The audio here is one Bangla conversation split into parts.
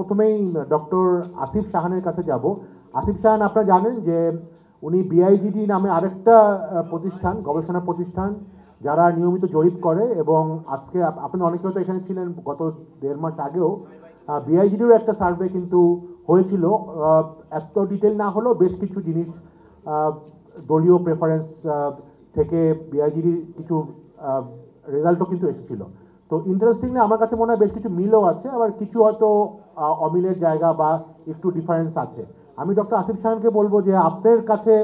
প্রথমেই ডক্টর আসিফ সাহানের কাছে যাব। আসিফ সাহান, আপনারা জানেন যে উনি বিআইজিডি নামে আরেকটা প্রতিষ্ঠান, গবেষণা প্রতিষ্ঠান, যারা নিয়মিত জরিপ করে, এবং আজকে আপনি অনেকে হয়তো এখানে ছিলেন গত 1.5 মাস আগেও বিআইজিডির একটা সার্ভে কিন্তু হয়েছিল। এত ডিটেল না হলেও বেশ কিছু জিনিস দলীয় প্রেফারেন্স থেকে বিআইজিডির কিছু রেজাল্টও কিন্তু এসেছিল। তো ইন্টারেস্টিংলি আমার কাছে মনে হয় বেশ কিছু মিলও আছে, আবার কিছু হয়তো অমিলের জায়গা বা একটু ডিফারেন্স আছে। আমি ডক্টর আসিফ সাহানকে বলবো যে আপনার কাছে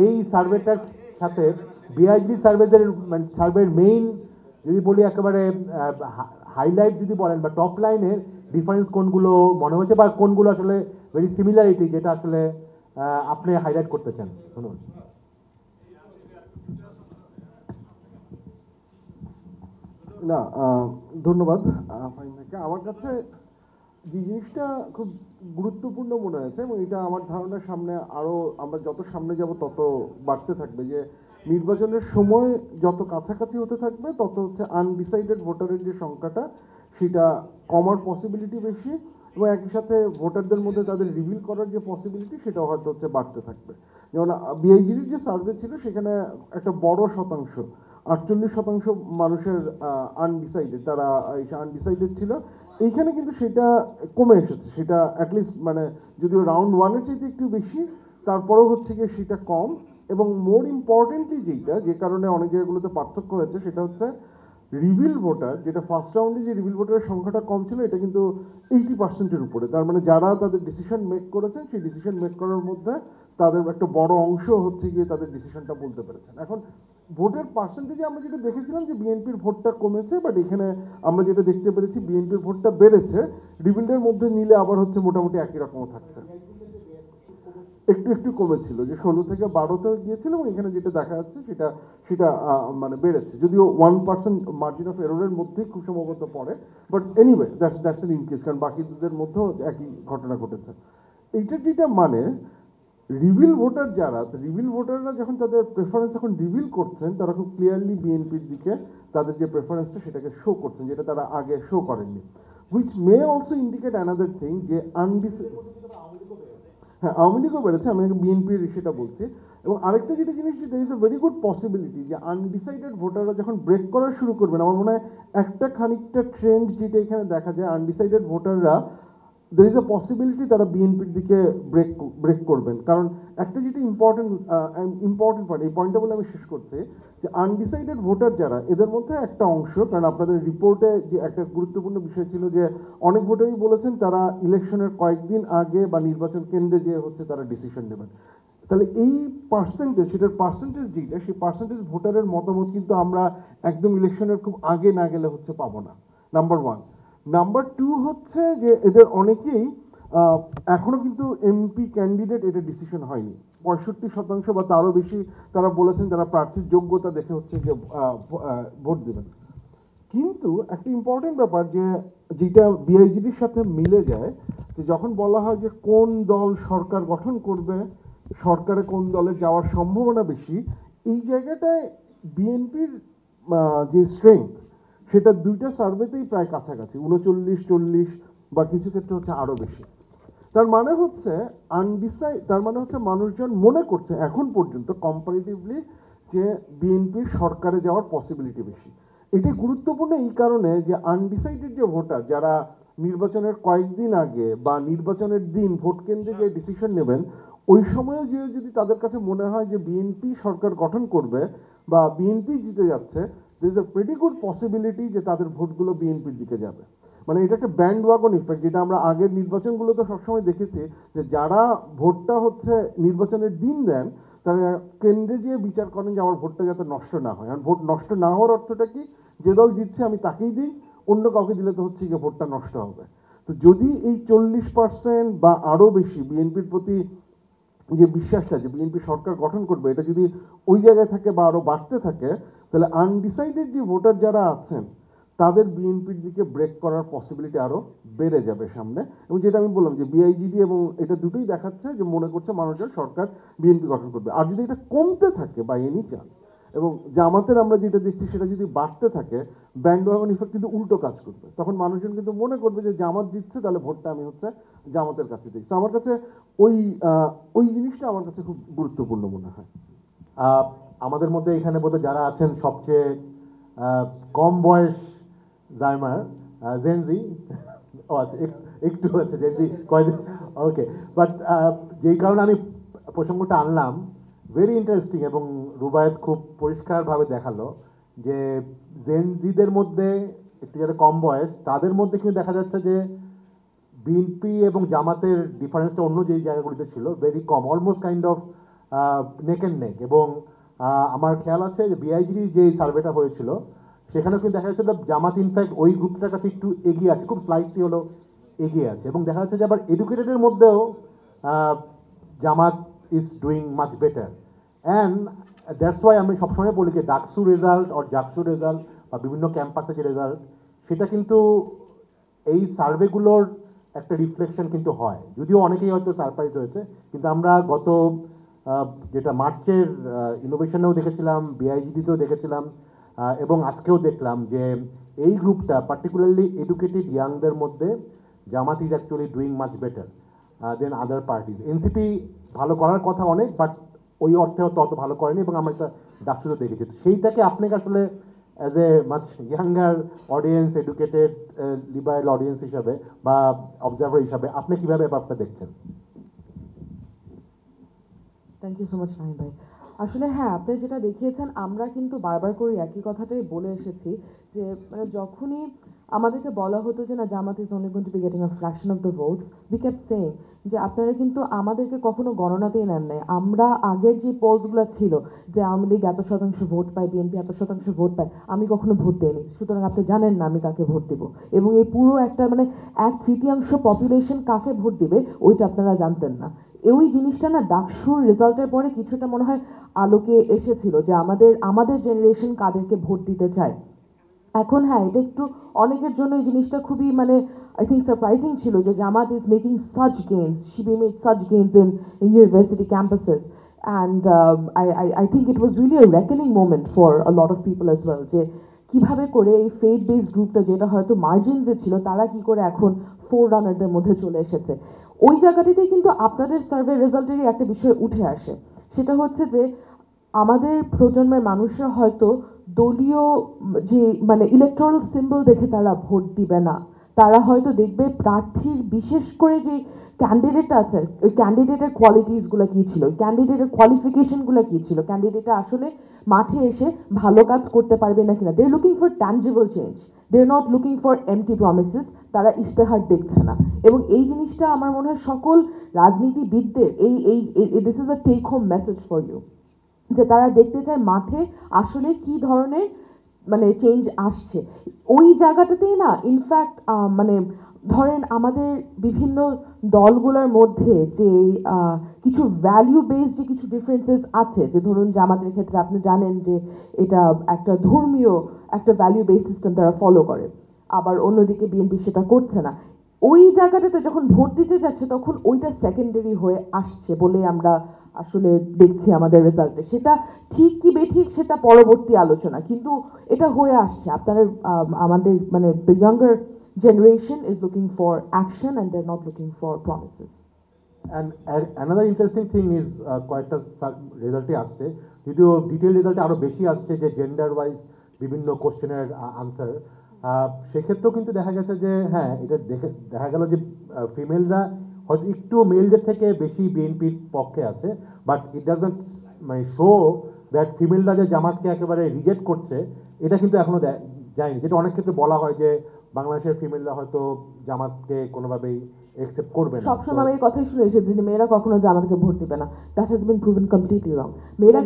এই সার্ভেটার সাথে বিআইজি সার্ভের মেইন যদি বলি একেবারে হাইলাইট যদি বলেন বা টপ লাইনের ডিফারেন্স কোনগুলো মনে হচ্ছে, বা কোনগুলো আসলে ভেরি সিমিলারিটি যেটা আসলে আপনি হাইলাইট করতে চান। ধন্যবাদ। না, ধন্যবাদ ফাহিম ভাইকে। আমার কাছে যে জিনিসটা খুব গুরুত্বপূর্ণ মনে হয়েছে, এবং এটা আমার ধারণার সামনে আরও আমরা যত সামনে যাব তত বাড়তে থাকবে, যে নির্বাচনের সময় যত কাছাকাছি হতে থাকবে তত হচ্ছে আনডিসাইডেড ভোটারের যে সংখ্যাটা সেটা কমার পসিবিলিটি বেশি, এবং একই সাথে ভোটারদের মধ্যে তাদের রিভিল করার যে পসিবিলিটি সেটাও হয়তো হচ্ছে বাড়তে থাকবে। যেমন বিআইজির যে সার্ভে ছিল সেখানে একটা বড় শতাংশ, 48% মানুষের আনডিসাইডেড, তারা আনডিসাইডেড ছিল। এইখানে কিন্তু সেটা কমে এসেছে, সেটা অ্যাটলিস্ট মানে যদিও রাউন্ড ওয়ানের চাইতে একটু বেশি, তারপরেও হচ্ছে গিয়ে সেটা কম। এবং মোর ইম্পর্টেন্টলি যেটা, যে কারণে অনেক জায়গাগুলোতে পার্থক্য হয়েছে, সেটা হচ্ছে রিভিল ভোটার, যেটা ফার্স্ট রাউন্ডে যে রিভিল ভোটারের সংখ্যাটা কম ছিল, এটা কিন্তু 80%-এর উপরে। তার মানে যারা তাদের ডিসিশন মেক করেছেন, সেই ডিসিশন মেক করার মধ্যে তাদের একটা বড় অংশ হচ্ছে গিয়ে তাদের ডিসিশনটা বলতে পেরেছেন। এখন ভোটের পার্সেন্টেজে আমরা যেটা দেখেছিলাম যে বিএনপির ভোটটা কমেছে, বাট এখানে আমরা যেটা দেখতে পেরেছি বিএনপির ভোটটা বেড়েছে। রিভিলদের মধ্যে নিলে আবার হচ্ছে মোটামুটি একই রকম থাকছে, একটু একটু কমেছিল, যে 16 থেকে 12-তে গিয়েছিল, এবং এখানে যেটা দেখা যাচ্ছে সেটা সেটা মানে বেড়েছে, যদিও 1% মার্জিন অফ এররের মধ্যেই খুব সম্ভবত পড়ে। বাট এনিওয়ে দ্যাটস অ্যান ইনকেস, কারণ বাকিদের মধ্যেও একই ঘটনা ঘটেছে। এইটার যেটা মানে রিভিল ভোটার যারা, রিভিল ভোটাররা যখন তাদের প্রেফারেন্স এখন রিভিল করছেন, তারা খুব ক্লিয়ারলি বিএনপির দিকে তাদের যে প্রেফারেন্সটা সেটাকে শো করছেন, যেটা তারা আগে শো করেননি। Which may also indicate another thing, যে হ্যাঁ, আওয়ামী লীগও বেড়েছে, আমি বিএনপির সেটা বলছি। এবং আরেকটা যেটা জিনিস, যেটা is a very good possibility, যে আনডিসাইডেড ভোটাররা যখন ব্রেক করা শুরু করবেন, আমার মনে হয় একটা খানিকটা ট্রেন্ড যেটা এখানে দেখা যায়, আনডিসাইডেড ভোটাররা দের ইজ এ পসিবিলিটি তারা বিএনপির দিকে ব্রেক করবেন। কারণ একটা যেটা ইম্পর্টেন্ট পয়েন্ট, এই পয়েন্টটা বলে আমি শেষ করছি, যে আনডিসাইডেড ভোটার যারা, এদের মধ্যে একটা অংশ, কারণ আপনাদের রিপোর্টে যে একটা গুরুত্বপূর্ণ বিষয় ছিল যে অনেক ভোটারই বলেছেন তারা ইলেকশনের কয়েকদিন আগে বা নির্বাচন কেন্দ্রে যে হচ্ছে তারা ডিসিশন নেবেন। তাহলে এই পার্সেন্টেজ, সেটার পার্সেন্টেজ যেটা, সেই পার্সেন্টেজ ভোটারের মতামত কিন্তু আমরা একদম ইলেকশনের খুব আগে না গেলে হচ্ছে পাবো না, নাম্বার ওয়ান। নাম্বার টু হচ্ছে যে এদের অনেকেই এখনো কিন্তু এমপি ক্যান্ডিডেট, এটা ডিসিশন হয়নি। 65% বা তারও বেশি তারা বলেছেন তারা প্রার্থীর যোগ্যতা দেখে হচ্ছে যে ভোট দেবেন। কিন্তু একটা ইম্পর্টেন্ট ব্যাপার, যে যেটা বিআইজিডির সাথে মিলে যায়, যে যখন বলা হয় যে কোন দল সরকার গঠন করবে, সরকারে কোন দলে যাওয়ার সম্ভাবনা বেশি, এই জায়গাটায় বিএনপির যে স্ট্রেংথ, সেটা দুইটা সার্ভেতেই প্রায় কাছাকাছি, 39-40, বা কিছু ক্ষেত্রে হচ্ছে আরও বেশি। তার মানে হচ্ছে তার মানে হচ্ছে মানুষজন মনে করছে এখন পর্যন্ত কম্পারেটিভলি যে বিএনপির সরকারে যাওয়ার পসিবিলিটি বেশি। এটি গুরুত্বপূর্ণ এই কারণে যে আনডিসাইডেড যে ভোটার, যারা নির্বাচনের কয়েকদিন আগে বা নির্বাচনের দিন ভোট কেন্দ্রে গিয়ে ডিসিশন নেবেন, ওই সময়ও যে যদি তাদের কাছে মনে হয় যে বিএনপি সরকার গঠন করবে বা বিএনপি জিতে যাচ্ছে, there is a pretty good possibility যে তাদের ভোটগুলো বিএনপির দিকে যাবে। মানে এটা একটা ব্যান্ড ওয়াগন ইফেক্ট, যেটা আমরা আগের নির্বাচনগুলোতে সবসময় দেখেছি, যে যারা ভোটটা হচ্ছে নির্বাচনের দিন দেন, তারা কেন্দ্রে গিয়ে বিচার করেন যে আমার ভোটটা যাতে নষ্ট না হয়। আর ভোট নষ্ট না হওয়ার অর্থটা কি, যে দল জিতছে আমি তাকেই দিই, অন্য কাউকে দিলে তো হচ্ছে গিয়ে ভোটটা নষ্ট হবে। তো যদি এই 40% বা আরও বেশি বিএনপির প্রতি যে বিশ্বাসটা, যে বিএনপি সরকার গঠন করবে, এটা যদি ওই জায়গায় থাকে বা আরও বাড়তে থাকে, তাহলে আনডিসাইডেড যে ভোটার যারা আছেন তাদের বিএনপির দিকে ব্রেক করার পসিবিলিটি আরও বেড়ে যাবে সামনে। এবং যেটা আমি বললাম যে বিআইজিডি এবং এটা দুটোই দেখাচ্ছে যে মনে করছে মানুষজন সরকার বিএনপি গঠন করবে। আর যদি এটা কমতে থাকে বা এনি চান্স, এবং জামাতের আমরা যেটা দেখছি সেটা যদি বাড়তে থাকে ব্যান্ডওয়াগন ইফেক্ট কিন্তু উল্টো কাজ করবে, তখন মানুষজন কিন্তু মনে করবে যে জামাত জিতছে তাহলে ভোটটা আমি হচ্ছে জামাতের কাছে দিচ্ছি। আমার কাছে ওই ওই জিনিসটা আমার কাছে খুব গুরুত্বপূর্ণ মনে হয়। আহ, আমাদের মধ্যে এখানে বোধহয় যারা আছেন সবচেয়ে কম বয়স জাইমার জেনজি, ও আচ্ছা একটু আছে জেনজি কয়দিন, ওকে। বাট যেই কারণে আমি প্রসঙ্গটা আনলাম, ভেরি ইন্টারেস্টিং, এবং রুবায়েত খুব পরিষ্কারভাবে দেখালো যে জেনজিদের মধ্যে একটু যারা কম বয়স তাদের মধ্যে কিন্তু দেখা যাচ্ছে যে বিএনপি এবং জামাতের ডিফারেন্সটা অন্য যেই জায়গাগুলিতে ছিল very com, almost kind of neck and neck. এবং আমার খেয়াল আছে যে বিআইজির যে সার্ভেটা হয়েছিল সেখানেও কিন্তু দেখা যাচ্ছে জামাত ইনফ্যাক্ট ওই গ্রুপটার কাছে একটু এগিয়ে আছে, খুব স্লাইটলি হলো এগিয়ে আছে। এবং দেখা যাচ্ছে যে আবার এডুকেটেডের মধ্যেও Jamaat is doing much better. And that's why আমি সবসময় বলি যে ডাকসু রেজাল্ট আর জাকসু রেজাল্ট বা বিভিন্ন ক্যাম্পাসে যে রেজাল্ট, সেটা কিন্তু এই সার্ভেগুলোর একটা রিফ্লেকশন কিন্তু হয়, যদিও অনেকেই হয়তো সারপ্রাইজ হয়েছে। কিন্তু আমরা গত যেটা মার্চের ইনোভেশনেও দেখেছিলাম, বিআইজিডিতেও দেখেছিলাম, এবং আজকেও দেখলাম যে এই গ্রুপটা পার্টিকুলারলি এডুকেটেড ইয়াংদের মধ্যে Jamaat is actually doing much better then other parties. NCP ভালো করার কথা অনেক, বাট ওই অর্থেও তত ভালো করেনি, এবং আমরা একটা ডাকসুরও দেখেছি। সেইটাকে আপনাকে আসলে as a much younger audience, educated liberal audience হিসাবে বা অবজারভার হিসাবে আপনি কিভাবে ব্যাপারটা দেখছেন? Thank you so much Nahid ভাই। আসলে হ্যাঁ, আপনি যেটা দেখিয়েছেন আমরা কিন্তু বারবার করে একই কথাটাই বলে এসেছি যে মানে যখনই আমাদেরকে বলা হতো যে না Jamaat is only going to be getting a fraction of the votes, we kept saying যে আপনারা কিন্তু আমাদেরকে কখনো গণনাতেই নেন নাই। আমরা আগের যে পোলসগুলো ছিল যে আওয়ামী লীগ এত শতাংশ ভোট পায়, বিএনপি এত শতাংশ ভোট পায়, আমি কখনো ভোট দিইনি, সুতরাং আপনি জানেন না আমি কাকে ভোট দিব। এবং এই পুরো একটা মানে 1/3 পপুলেশন কাকে ভোট দিবে ওইটা আপনারা জানতেন না। ওই জিনিসটা না ডাকসুর রেজাল্টের পরে কিছুটা মনে হয় আলোকে এসেছিল যে আমাদের আমাদের জেনারেশন কাদেরকে ভোট দিতে চায়। এখন হ্যাঁ, এটা একটু অনেকের জন্য এই জিনিসটা খুবই মানে আই থিঙ্ক সারপ্রাইজিং ছিল যে Jamaat is making such gains, she made such gains in university campuses, and I think it was really a reckoning moment for a lot of people as well যে কিভাবে করে এই ফেথ বেসড গ্রুপটা যেটা হয়তো মার্জিনসে ছিল তারা কি করে এখন ফোর রানারদের মধ্যে চলে এসেছে। ওই জায়গাটিতেই কিন্তু আপনাদের সার্ভে রেজাল্টেরই একটা বিষয় উঠে আসে, সেটা হচ্ছে যে আমাদের প্রজন্মের মানুষরা হয়তো দলীয় যে মানে ইলেকট্রাল সিম্বল দেখে তারা ভোট দিবে না, তারা হয়তো দেখবে প্রার্থীর বিশেষ করে যে ক্যান্ডিডেট আছে ওই ক্যান্ডিডেটের কোয়ালিটিসগুলো কী ছিল, ক্যান্ডিডেটের কোয়ালিফিকেশনগুলো কী ছিল, ক্যান্ডিডেটটা আসলে মাঠে এসে ভালো কাজ করতে পারবে না কিনা। They are looking for tangible change, they are not looking for empty promises. তারা ইশতেহার দেখছে না। এবং এই জিনিসটা আমার মনে হয় সকল রাজনীতিবিদদের এই এই this is a take home message for you, যে তারা দেখতে চায় মাঠে আসলে কি ধরনের মানে চেঞ্জ আসছে। ওই জায়গাটাতেই না ইনফ্যাক্ট মানে ধরেন আমাদের বিভিন্ন দলগুলোর মধ্যে যে কিছু ভ্যালু বেসড যে কিছু ডিফারেন্সেস আছে, যে ধরুন জামাতের ক্ষেত্রে আপনি জানেন যে এটা একটা ধর্মীয় একটা ভ্যালু বেস সিস্টেম তারা ফলো করে, আবার অন্যদিকে বিএনপি সেটা করছে না। ওই জায়গাটাতে যখন ভোট দিতে যাচ্ছে তখন ওইটা সেকেন্ডারি হয়ে আসছে বলে আমরা আসলে দেখছি আমাদের রেজাল্টে। সেটা ঠিক কি বেঠিক সেটা পরবর্তী আলোচনা, কিন্তু এটা হয়ে আসছে। আপনারা আমাদের মানে the younger generation is looking for action and they're not looking for promises. And another interesting thing is কয়েকটা রেজাল্টে আসছে, যদিও ডিটেল রেজাল্টে আরও বেশি আসছে যে জেন্ডার ওয়াইজ বিভিন্ন কোশ্চেনের আনসার। সেক্ষেত্রেও কিন্তু দেখা গেছে যে হ্যাঁ, এটা দেখা গেল যে ফিমেলরা হয়তো একটু মেলদের থেকে বেশি বিএনপির পক্ষে আছে, বাট ইট ডাজন্ট মানে শো দ্যাট ফিমেলরা যে জামাতকে একেবারে রিজেক্ট করছে এটা কিন্তু এখনো যায়নি, যেটা অনেক ক্ষেত্রে বলা হয় যে বাংলাদেশের ফিমেলরা হয়তো জামাতকে কোনোভাবেই একসেপ্ট করবে না। সবসময় আমি এই কথাই শুনে এসেছি যে মেয়েরা কখনো জামাতকে ভোট দিবে না, that has been proven completely রং। মেয়েরা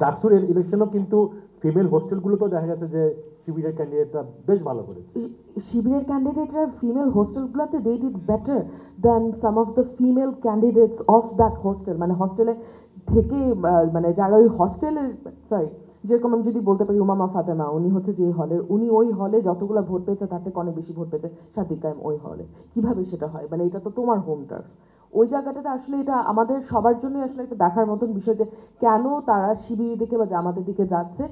ডাকসুর ইলেকশনও কিন্তু ফিমেল হোস্টেলগুলোতেও দেখা গেছে যে শিবিরের ক্যান্ডিডেটরা বেশ ভালো করেছে। শিবিরের ক্যান্ডিডেটরা ফিমেল হোস্টেলগুলোতে they did better than some of the female candidates of that hostel. মানে হস্টেলে থেকে মানে যারা ওই হস্টেলের সরি যেরকম আমি যদি বলতে পারি উমামা ফাতেমা, উনি হচ্ছে যে হলের, উনি ওই হলে যতগুলো ভোট পেয়েছে তার থেকে অনেক বেশি ভোট পেয়েছে সাদিক কায়েম ওই হলে। কীভাবে সেটা হয়? মানে এটা তো তোমার হোম টার্ফ। ওই জায়গাটাতে আসলে এটা আমাদের সবার জন্যই আসলে একটা দেখার মতন বিষয় যে কেন তারা শিবিরের দিকে বা জামাতের দিকে যাচ্ছে।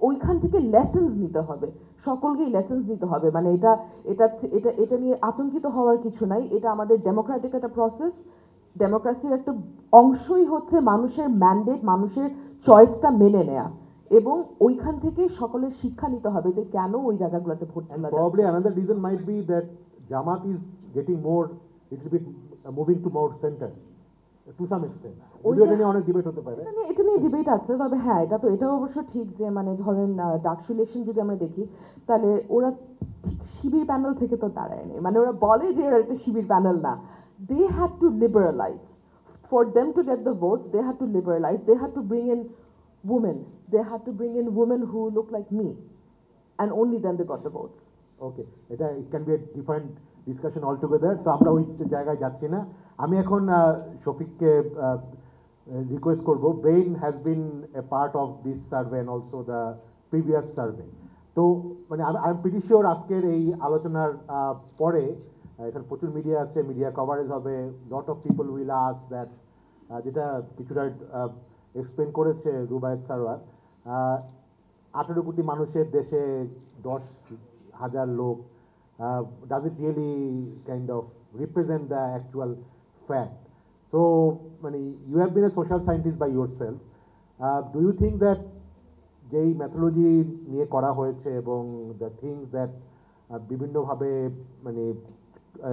ওইখান থেকে লেসেন্স নিতে হবে, সকলকেই লেসেন্স নিতে হবে। মানে এটা এটা এটা এটা নিয়ে আতঙ্কিত হওয়ার কিছু নাই। এটা আমাদের ডেমোক্রেটিক একটা প্রসেস। ডেমোক্রেসির একটা অংশই হচ্ছে মানুষের ম্যান্ডেট, মানুষের চয়েসটা মেনে নেয়া, এবং ওইখান থেকেই সকলের শিক্ষা নিতে হবে যে কেন ওই জায়গাগুলোতে ভোট And তোলা probably যাচ্ছে। another reason might be that Jamaat is getting more, little bit moving to more center to some extent. যদিও এটা নিয়ে অনেক ডিবেট হতে পারে। এটা নিয়ে ডিবেট আছে, তবে হ্যাঁ এটাও অবশ্য ঠিক যে মানে ধরেন ডাকসু ইলেকশন যদি আমরা দেখি, তাহলে ওরা শিবির প্যানেল থেকে তো দাঁড়ায়নি, মানে ওরা বলে যে ওরা একটা শিবির প্যানেল না। They had to liberalise, for them to get the votes they had to liberalise, they had to bring in women, they had to bring in women who look like me, and only then they got the votes. ওকে, এটা it can be a different discussion all together. তো আমরা ওই জায়গায় যাচ্ছি না। আমি এখন শফিককে রিকোয়েস্ট করব, brain has been A part of this survey and also the previous survey. তো মানে আই এম প্রিটি শিওর আজকের এই আলোচনার পরে এখানে প্রচুর মিডিয়া আছে, মিডিয়া কভারেজ হবে, lot of people will ask that, যেটা কিছুটা এক্সপ্লেন করেছে রুবায়েত সারোয়ার, 18 কোটি মানুষের দেশে 10,000 লোক, does it really kind of represent the actual fact? So, you have been a social scientist by yourself. Do you think that যেই মেথোলজি নিয়ে করা হয়েছে এবং দ্য থিংস দ্যাট বিভিন্নভাবে মানে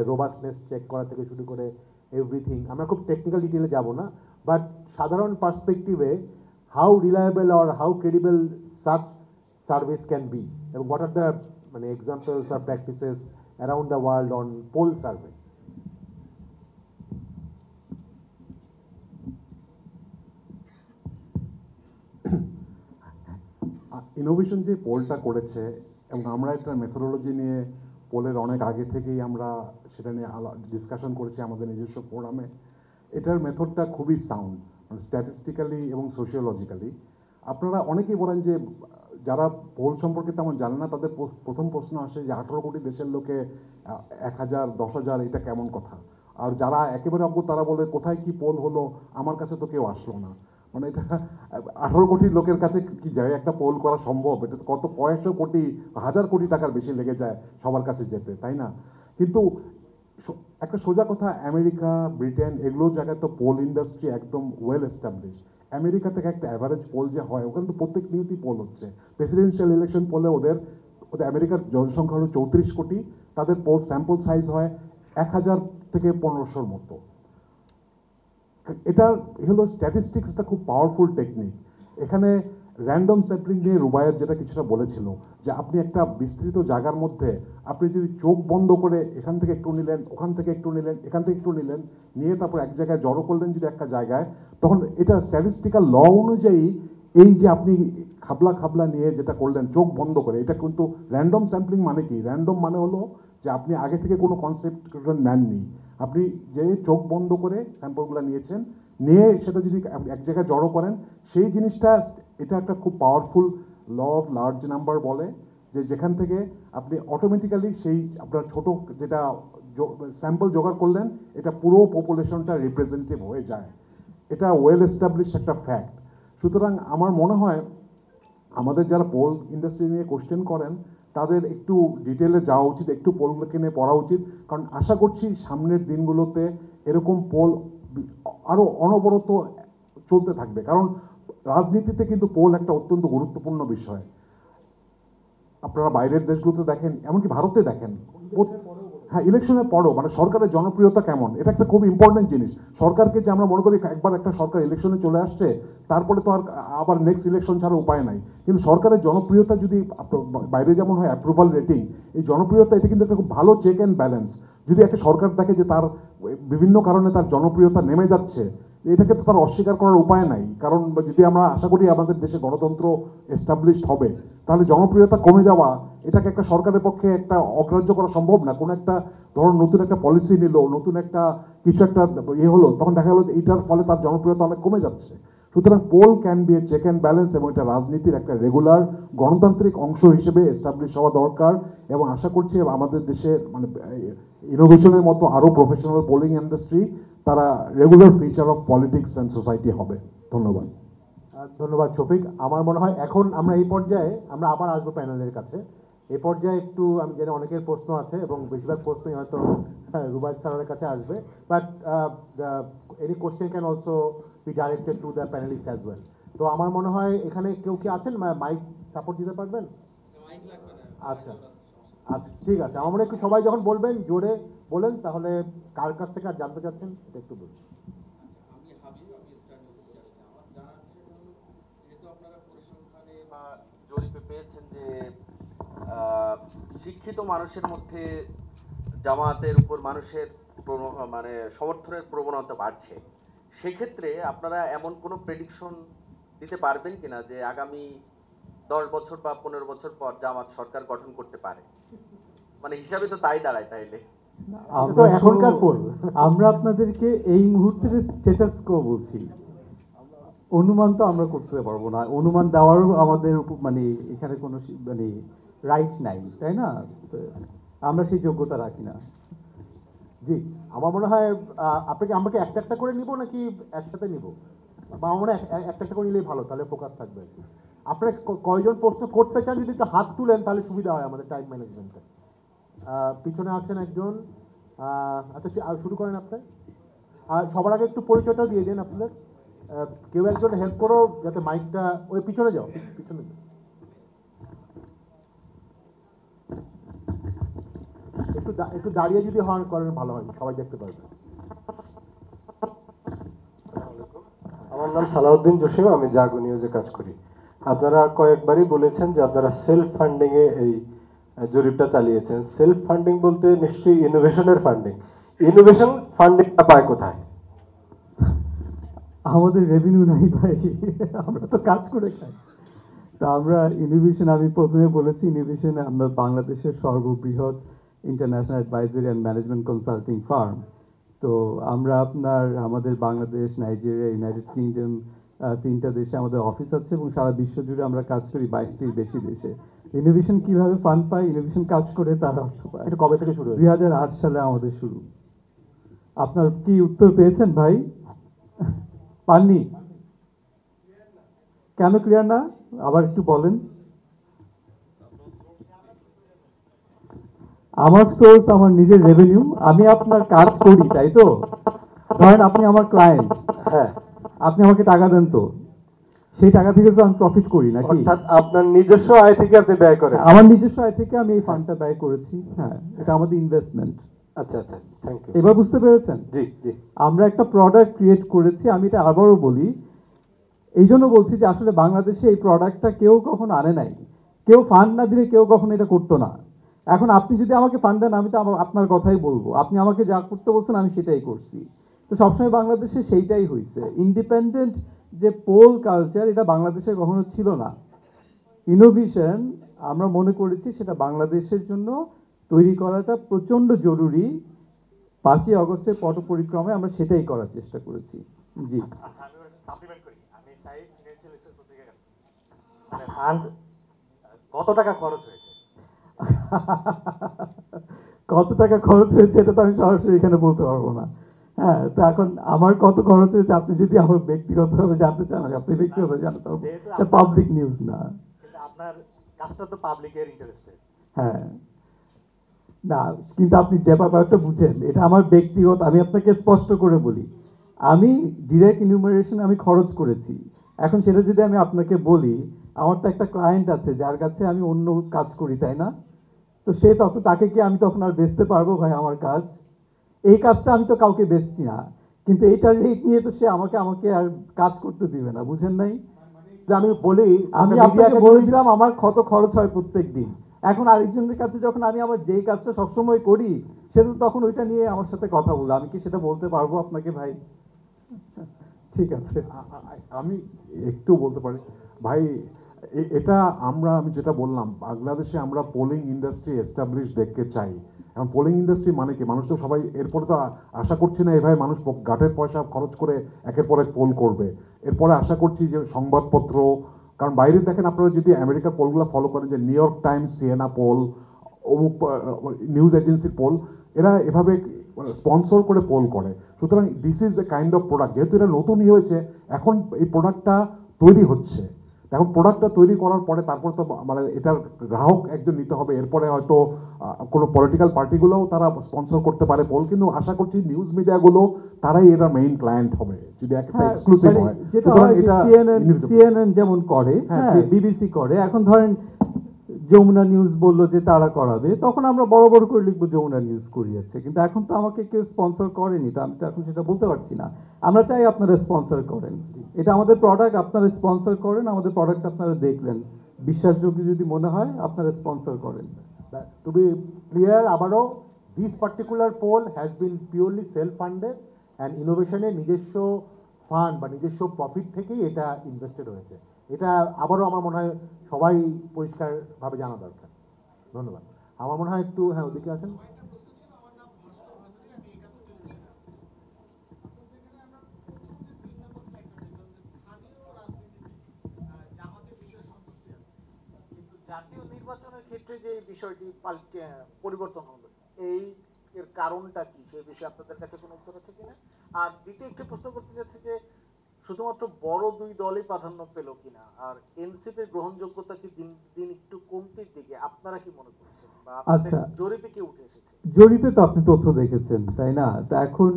রোবাস্টনেস চেক করা থেকে শুরু করে এভরিথিং, আমরা খুব টেকনিক্যাল ডিটেলে যাব না, বাট সাধারণ পার্সপেক্টিভে how reliable or how credible such service can be, এবং হোয়াট আর দ্য মানে examples are practices around the world on poll survey? Innovision যে পোলটা করেছে, এবং আমরা একটা মেথোডোলজি নিয়ে পোলের অনেক আগে থেকেই আমরা সেটা নিয়ে ডিসকাশন করেছি আমাদের নিজস্ব ফোরামে। এটার মেথডটা খুবই সাউন্ড, মানে স্ট্যাটিস্টিক্যালি এবং সোশিওলজিক্যালি। আপনারা অনেকেই বলেন যে যারা পোল সম্পর্কে তেমন জানে না, তাদের প্রথম প্রশ্ন আসে যে 18 কোটি দেশের লোকে 1,000, 10,000 এটা কেমন কথা। আর যারা একেবারে অজ্ঞ তারা বলে কোথায় কি পোল হলো, আমার কাছে তো কেউ আসলো না। মানে এটা 18 কোটি লোকের কাছে কি যায় একটা পোল করা সম্ভব? এটা কত কয়েকশো কোটি, 1,000 কোটি টাকার বেশি লেগে যায় সবার কাছে যেতে, তাই না? কিন্তু একটা সোজা কথা, আমেরিকা, ব্রিটেন এগুলো জায়গায় তো পোল ইন্ডাস্ট্রি একদম ওয়েল এস্টাবলিশ। আমেরিকা থেকে একটা অ্যাভারেজ পোল যে হয়, ওখানে তো প্রত্যেক নিয়তি পোল হচ্ছে। প্রেসিডেন্সিয়াল ইলেকশন পোলে ওদের আমেরিকার জনসংখ্যা হলো 34 কোটি, তাদের পোল স্যাম্পল সাইজ হয় 1,000 থেকে 1,500 মতো। এটা হলো স্ট্যাটিস্টিক্সটা খুব পাওয়ারফুল টেকনিক। এখানে র্যান্ডম স্যাম্পলিং নিয়ে রুবায়েত যেটা কিছুটা বলেছিল, যে আপনি একটা বিস্তৃত জায়গার মধ্যে আপনি যদি চোখ বন্ধ করে এখান থেকে একটু নিলেন, ওখান থেকে একটু নিলেন, এখান থেকে একটু নিলেন, নিয়ে তারপর এক জায়গায় জড়ো করলেন যদি একটা জায়গায়, তখন এটা স্ট্যাটিস্টিক্যাল ল অনুযায়ী এই যে আপনি খাবলা খাবলা নিয়ে যেটা করলেন চোখ বন্ধ করে, এটা কিন্তু র্যান্ডম স্যাম্পলিং মানে কি? র্যান্ডম মানে হলো যে আপনি আগে থেকে কোনো কনসেপ্ট নেননি, আপনি যে চোখ বন্ধ করে স্যাম্পলগুলো নিয়েছেন, নিয়ে সেটা যদি এক জায়গায় জড়ো করেন, সেই জিনিসটা, এটা একটা খুব powerful law of large number বলে, যে যেখান থেকে আপনি অটোমেটিক্যালি সেই আপনার ছোট যেটা স্যাম্পল জোগাড় করলেন, এটা পুরো পপুলেশনটা রিপ্রেজেন্টেটিভ হয়ে যায়। এটা ওয়েল এস্টাবলিশ একটা ফ্যাক্ট। সুতরাং আমার মনে হয় আমাদের যারা পোল ইন্ডাস্ট্রি নিয়ে কোশ্চেন করেন, তাদের একটু ডিটেলে যাওয়া উচিত, একটু পোলগুলোকে নিয়ে পড়া উচিত। কারণ আশা করছি সামনের দিনগুলোতে এরকম পোল আরও অনবরত চলতে থাকবে। কারণ রাজনীতিতে কিন্তু পোল একটা অত্যন্ত গুরুত্বপূর্ণ বিষয়। আপনারা বাইরের দেশগুলোতে দেখেন, এমনকি ভারতে দেখেন, হ্যাঁ ইলেকশনের পরও মানে সরকারের জনপ্রিয়তা কেমন, এটা একটা খুব ইম্পর্টেন্ট জিনিস। সরকারকে যে আমরা মনে করি একবার একটা সরকার ইলেকশনে চলে আসছে, তারপরে তো আর আবার নেক্সট ইলেকশন ছাড়া উপায় নাই। কিন্তু সরকারের জনপ্রিয়তা যদি বাইরে যেমন হয় অ্যাপ্রুভাল রেটিং, এই জনপ্রিয়তা এটা কিন্তু একটা খুব ভালো চেক অ্যান্ড ব্যালেন্স। যদি একটা সরকার দেখে যে তার বিভিন্ন কারণে তার জনপ্রিয়তা নেমে যাচ্ছে, এটাকে তো তার অস্বীকার করার উপায় নাই। কারণ যদি আমরা আশা করি আমাদের দেশে গণতন্ত্র এস্টাবলিশড হবে, তাহলে জনপ্রিয়তা কমে যাওয়া এটাকে একটা সরকারের পক্ষে একটা অগ্রাহ্য করা সম্ভব না। কোনো একটা ধরুন নতুন একটা পলিসি নিল, নতুন একটা কিছু একটা হলো, তখন দেখা গেলো এইটার ফলে তার জনপ্রিয়তা অনেক কমে যাচ্ছে। সুতরাং poll can be a check and balance, এবং এটা রাজনীতির একটা রেগুলার গণতান্ত্রিক অংশ হিসেবে এস্টাবলিশ হওয়া দরকার। এবং আশা করছি আমাদের দেশের মানে ইনোভেশনের মতো আরও প্রফেশনাল পোলিং ইন্ডাস্ট্রি তারা regular feature of politics and society হবে। ধন্যবাদ। ধন্যবাদ শফিক। আমার মনে হয় এখন আমরা এই পর্যায়ে আমরা আবার আসবো প্যানেলের কাছে। এই পর্যায়ে একটু আমি জানি অনেকের প্রশ্ন আছে এবং বেশিরভাগ প্রশ্নই হয়তো রুবাইদ স্যারের কাছে আসবে, but any question can also be directed to the panelist as well. তো আমার মনে হয় এখানে কেউ কি আছেন মাইক সাপোর্ট দিতে পারবেন? আচ্ছা আচ্ছা, ঠিক আছে। আমার মনে হয় একটু সবাই যখন বলবেন জোরে বলেন, তাহলে কার কাছ থেকে আর জানতে চাচ্ছেন এটা একটু বলুন। জরিপে পেয়েছেন যে শিক্ষিত মানুষের মধ্যে জামায়াতের উপর মানুষের মানে সমর্থনের প্রবণতা বাড়ছে, সেক্ষেত্রে আপনারা এমন কোনো প্রেডিকশন দিতে পারবেন কিনা যে আগামী 10 বছর বা 15 বছর পর জামাত সরকার গঠন করতে পারে? মানে হিসাবে তো তাই দাঁড়ায় তাইলে। তো এখনকার পোল আমরা আপনাদেরকে এই মুহূর্তের স্ট্যাটাস কো বলছি, অনুমান তো আমরা করতে পারবো না, অনুমান দেওয়ারও আমাদের মানে এখানে কোনো মানে রাইট নাই, তাই না? তো আমরা সেই যোগ্যতা রাখি না। জি, আমার মনে হয় আপনাকে আমাকে একটা একটা করে নিব নাকি একসাথে নিব, বা আমার মনে হয় একটা একটা করে নিলেই ভালো, তাহলে ফোকাস থাকবে আর কি। আপনারা কয়জন প্রশ্ন করতে চান যদি একটু হাত তুলেন তাহলে সুবিধা হয় আমাদের টাইম ম্যানেজমেন্টে। পিছনে আছেন একজন, আচ্ছা শুরু করেন আপনি। আর সবার আগে একটু পরিচয়টাও দিয়ে দেন আপনাদের। কেউ একজন হেল্প করো যাতে মাইকটা ওই পিছনে যাও, পিছনে যাও। একটু দাঁড়িয়ে যদি হন করেন ভালো হয়, সবাই দেখতে পারবে। আমার নাম সালাউদ্দিন জসিম, আমি জাগো নিউজে কাজ করি। আপনারা কয়েকবারই বলেছেন যে আপনারা সেলফ ফান্ডিং এ এই জরিপটা চালিয়েছেন। সেলফ ফান্ডিং বলতে নিশ্চয়ই ইনোভেশনের ফান্ডিং। ইনোভেশন ফান্ডিংটা পায় কোথায়? আমাদের রেভিনিউ নাই ভাই, আমরা তো কাজ করে খাই। তা আমরা ইনোভেশন, আমি প্রথমে বলেছি ইনোভেশনে আমরা বাংলাদেশের সর্ববৃহৎ international advisory and management consulting farm. তো আমরা আমাদের বাংলাদেশ, নাইজেরিয়া, ইউনাইটেড কিংডম, 3টা দেশে আমাদের অফিস আছে এবং সারা বিশ্ব জুড়ে আমরা কাজ করি 22টির বেশি দেশে। ইনোভেশন কিভাবে ফান্ড পায়? ইনোভেশন কাজ করে তার অর্থ পায়। এটা কবে থেকে শুরু হয়েছে? 2008 সালে আমাদের শুরু। আপনার কি উত্তর পেয়েছেন ভাই? পাননি? কেন ক্লিয়ার না? আবার একটু বলেন। আমার সোর্স আমার নিজের রেভিনিউ, আমি আপনার কাজ করি, তাই তো? ধরেন আপনি আমার ক্লায়েন্ট, হ্যাঁ, আপনি আমাকে টাকা দেন, তো সেই টাকা থেকে তো আমি প্রফিট করি নাকি? অর্থাৎ আপনার নিজস্ব আয় থেকে আপনি ব্যয় করেন। আমার নিজস্ব আয় থেকে আমি এই ফান্ডটা ব্যয় করেছি। হ্যাঁ, এটা আমাদের ইনভেস্টমেন্ট। আচ্ছা আচ্ছা, থ্যাংক ইউ। এবার বুঝতে পেরেছেন? জি জি। আমরা একটা প্রোডাক্ট ক্রিয়েট করেছি, আমি এটা আবারও বলি, এই জন্য বলছি যে আসলে বাংলাদেশে এই প্রোডাক্টটা কেউ কখনো আনে নাই, কেউ ফান্ড না দিলে কেউ কখনো এটা করতো না। এখন আপনি যদি আমাকে ফান্ড দেন আমি তো আপনার কথাই বলবো, আপনি আমাকে যা করতে বলছেন আমি সেটাই করছি। তো সবসময় বাংলাদেশে সেইটাই হয়েছে। ইন্ডিপেন্ডেন্ট যে পোল কালচার এটা বাংলাদেশে কখনো ছিল না। ইনোভেশন আমরা মনে করেছি সেটা বাংলাদেশের জন্য তৈরি করাটা প্রচণ্ড জরুরি। 5ই আগস্টের পট পরিক্রমায় আমরা সেটাই করার চেষ্টা করেছি। জি, কত টাকা খরচ হয়েছে? কত টাকা খরচ হয়েছে এটা তো আমি সরাসরি এখানে বলতে পারবো না। হ্যাঁ, তো এখন আমার কত খরচ হয়েছে আপনি যদি আমার ব্যক্তিগতভাবে জানতে চান আপনি ব্যক্তিগতভাবে জানতে পারবো, এটা পাবলিক নিউজ না। আপনার কাজটা তো পাবলিকের ইন্টারেস্টে। হ্যাঁ, না কিন্তু আপনি যে ব্যাপারটা বুঝেন এটা আমার ব্যক্তিগত, আমি আপনাকে স্পষ্ট করে বলি, আমি ডিরেক্ট ইনুমারেশন আমি খরচ করেছি। এখন সেটা যদি আমি আপনাকে বলি, আমার তো একটা ক্লায়েন্ট আছে যার কাছে আমি অন্য কাজ করি, তাই না? তো সে তাকে কি আমি তখন আর বেচতে পারবো ভাই আমার কাজ? এই কাজটা আমি তো কাউকে বেচছি না, কিন্তু এইটার রেট নিয়ে তো সে আমাকে আর কাজ করতে দিবে না, বুঝেন নাই? আমি বলি, আমি আপনাকে বলে দিলাম আমার কত খরচ হয় প্রত্যেক দিন। এখন আরেকজনের কাছে যখন আমি আমার যেই কাজটা সবসময় করি সে তো তখন ওইটা নিয়ে আমার সাথে কথা বললো, আমি কি সেটা বলতে পারবো আপনাকে ভাই? ঠিক আছে, আমি একটু বলতে পারি ভাই, এটা আমি যেটা বললাম, বাংলাদেশে আমরা পোলিং ইন্ডাস্ট্রি এস্টাবলিশ দেখতে চাই এখন পোলিং ইন্ডাস্ট্রি মানে কি, মানুষ তো সবাই এরপরে তো আশা করছি না এভাবে মানুষ গাটের পয়সা খরচ করে একের পর এক পোল করবে। এরপরে আশা করছি যে সংবাদপত্র, কারণ বাইরে দেখেন আপনারা যদি আমেরিকার পোলগুলো ফলো করেন, যে New York Times, CNN poll, অমুক নিউজ এজেন্সির পোল, এরা এভাবে স্পন্সর করে পোল করে। সুতরাং this is a kind of product, যেহেতু এটা নতুনই হয়েছে, এখন এই প্রোডাক্টটা তৈরি হচ্ছে। এখন প্রোডাক্টটা তৈরি করার পরে তারপর তো মানে এটার গ্রাহক একজন নিতে হবে, এরপরে হয়তো কোনো পলিটিক্যাল পার্টিগুলোও তারা স্পন্সর করতে পারে পোল, কিন্তু আশা করছি নিউজ মিডিয়াগুলো তারাই এটার মেইন ক্লায়েন্ট হবে যদি একটা এক্সক্লুসিভ হয়। যেটা সুতরাং হয় এটা সিএনএন যেমন করে, হ্যাঁ বিবিসি করে, এখন ধরেন যমুনা নিউজ বললো যে তারা করাবে, তখন আমরা বড় বড় করে লিখবো যমুনা নিউজ করিয়েছে, কিন্তু এখন তো আমাকে কেউ স্পন্সর করেনি, তো আমি তো এখন সেটা বলতে পারছি না। আমরা চাই আপনারা স্পন্সর করেন, এটা আমাদের প্রোডাক্ট, আপনারা স্পন্সর করেন, আমাদের প্রোডাক্ট আপনারা দেখলেন, বিশ্বাসযোগ্য যদি মনে হয় আপনারা স্পন্সর করেন। টু বি ক্লিয়ার আবারও, this particular poll has been purely self funded and ইনোভেশনের নিজস্ব ফান্ড বা নিজস্ব প্রফিট থেকেই এটা ইনভেস্টেড হয়েছে। এটা আবারও আমার মনে হয় সবাই পরিষ্কারভাবে জানা দরকার। ধন্যবাদ। আমার মনে হয় একটু, হ্যাঁ ওদিকে আছেন। জাতীয় নির্বাচনের ক্ষেত্রে যে বিষয়টি পরিবর্তন হলো, এই এর কারণটা কি, সেই বিষয়ে আপনাদের কাছে কোনো উত্তর আছে কিনা? আর দ্বিতীয় একটি প্রশ্ন করতে চাচ্ছি যে শুধুমাত্র বড় দুই দলই প্রাধান্য পেল কিনা, আর এনসিপির গ্রহণযোগ্যতা কি দিন দিন একটু কমতির দিকে, আপনারা কি মনে করছেন, বা আপনাদের জরিপে কি উঠে এসেছে? জরিপে তো আপনি তথ্য দেখেছেন, তাই না? তা এখন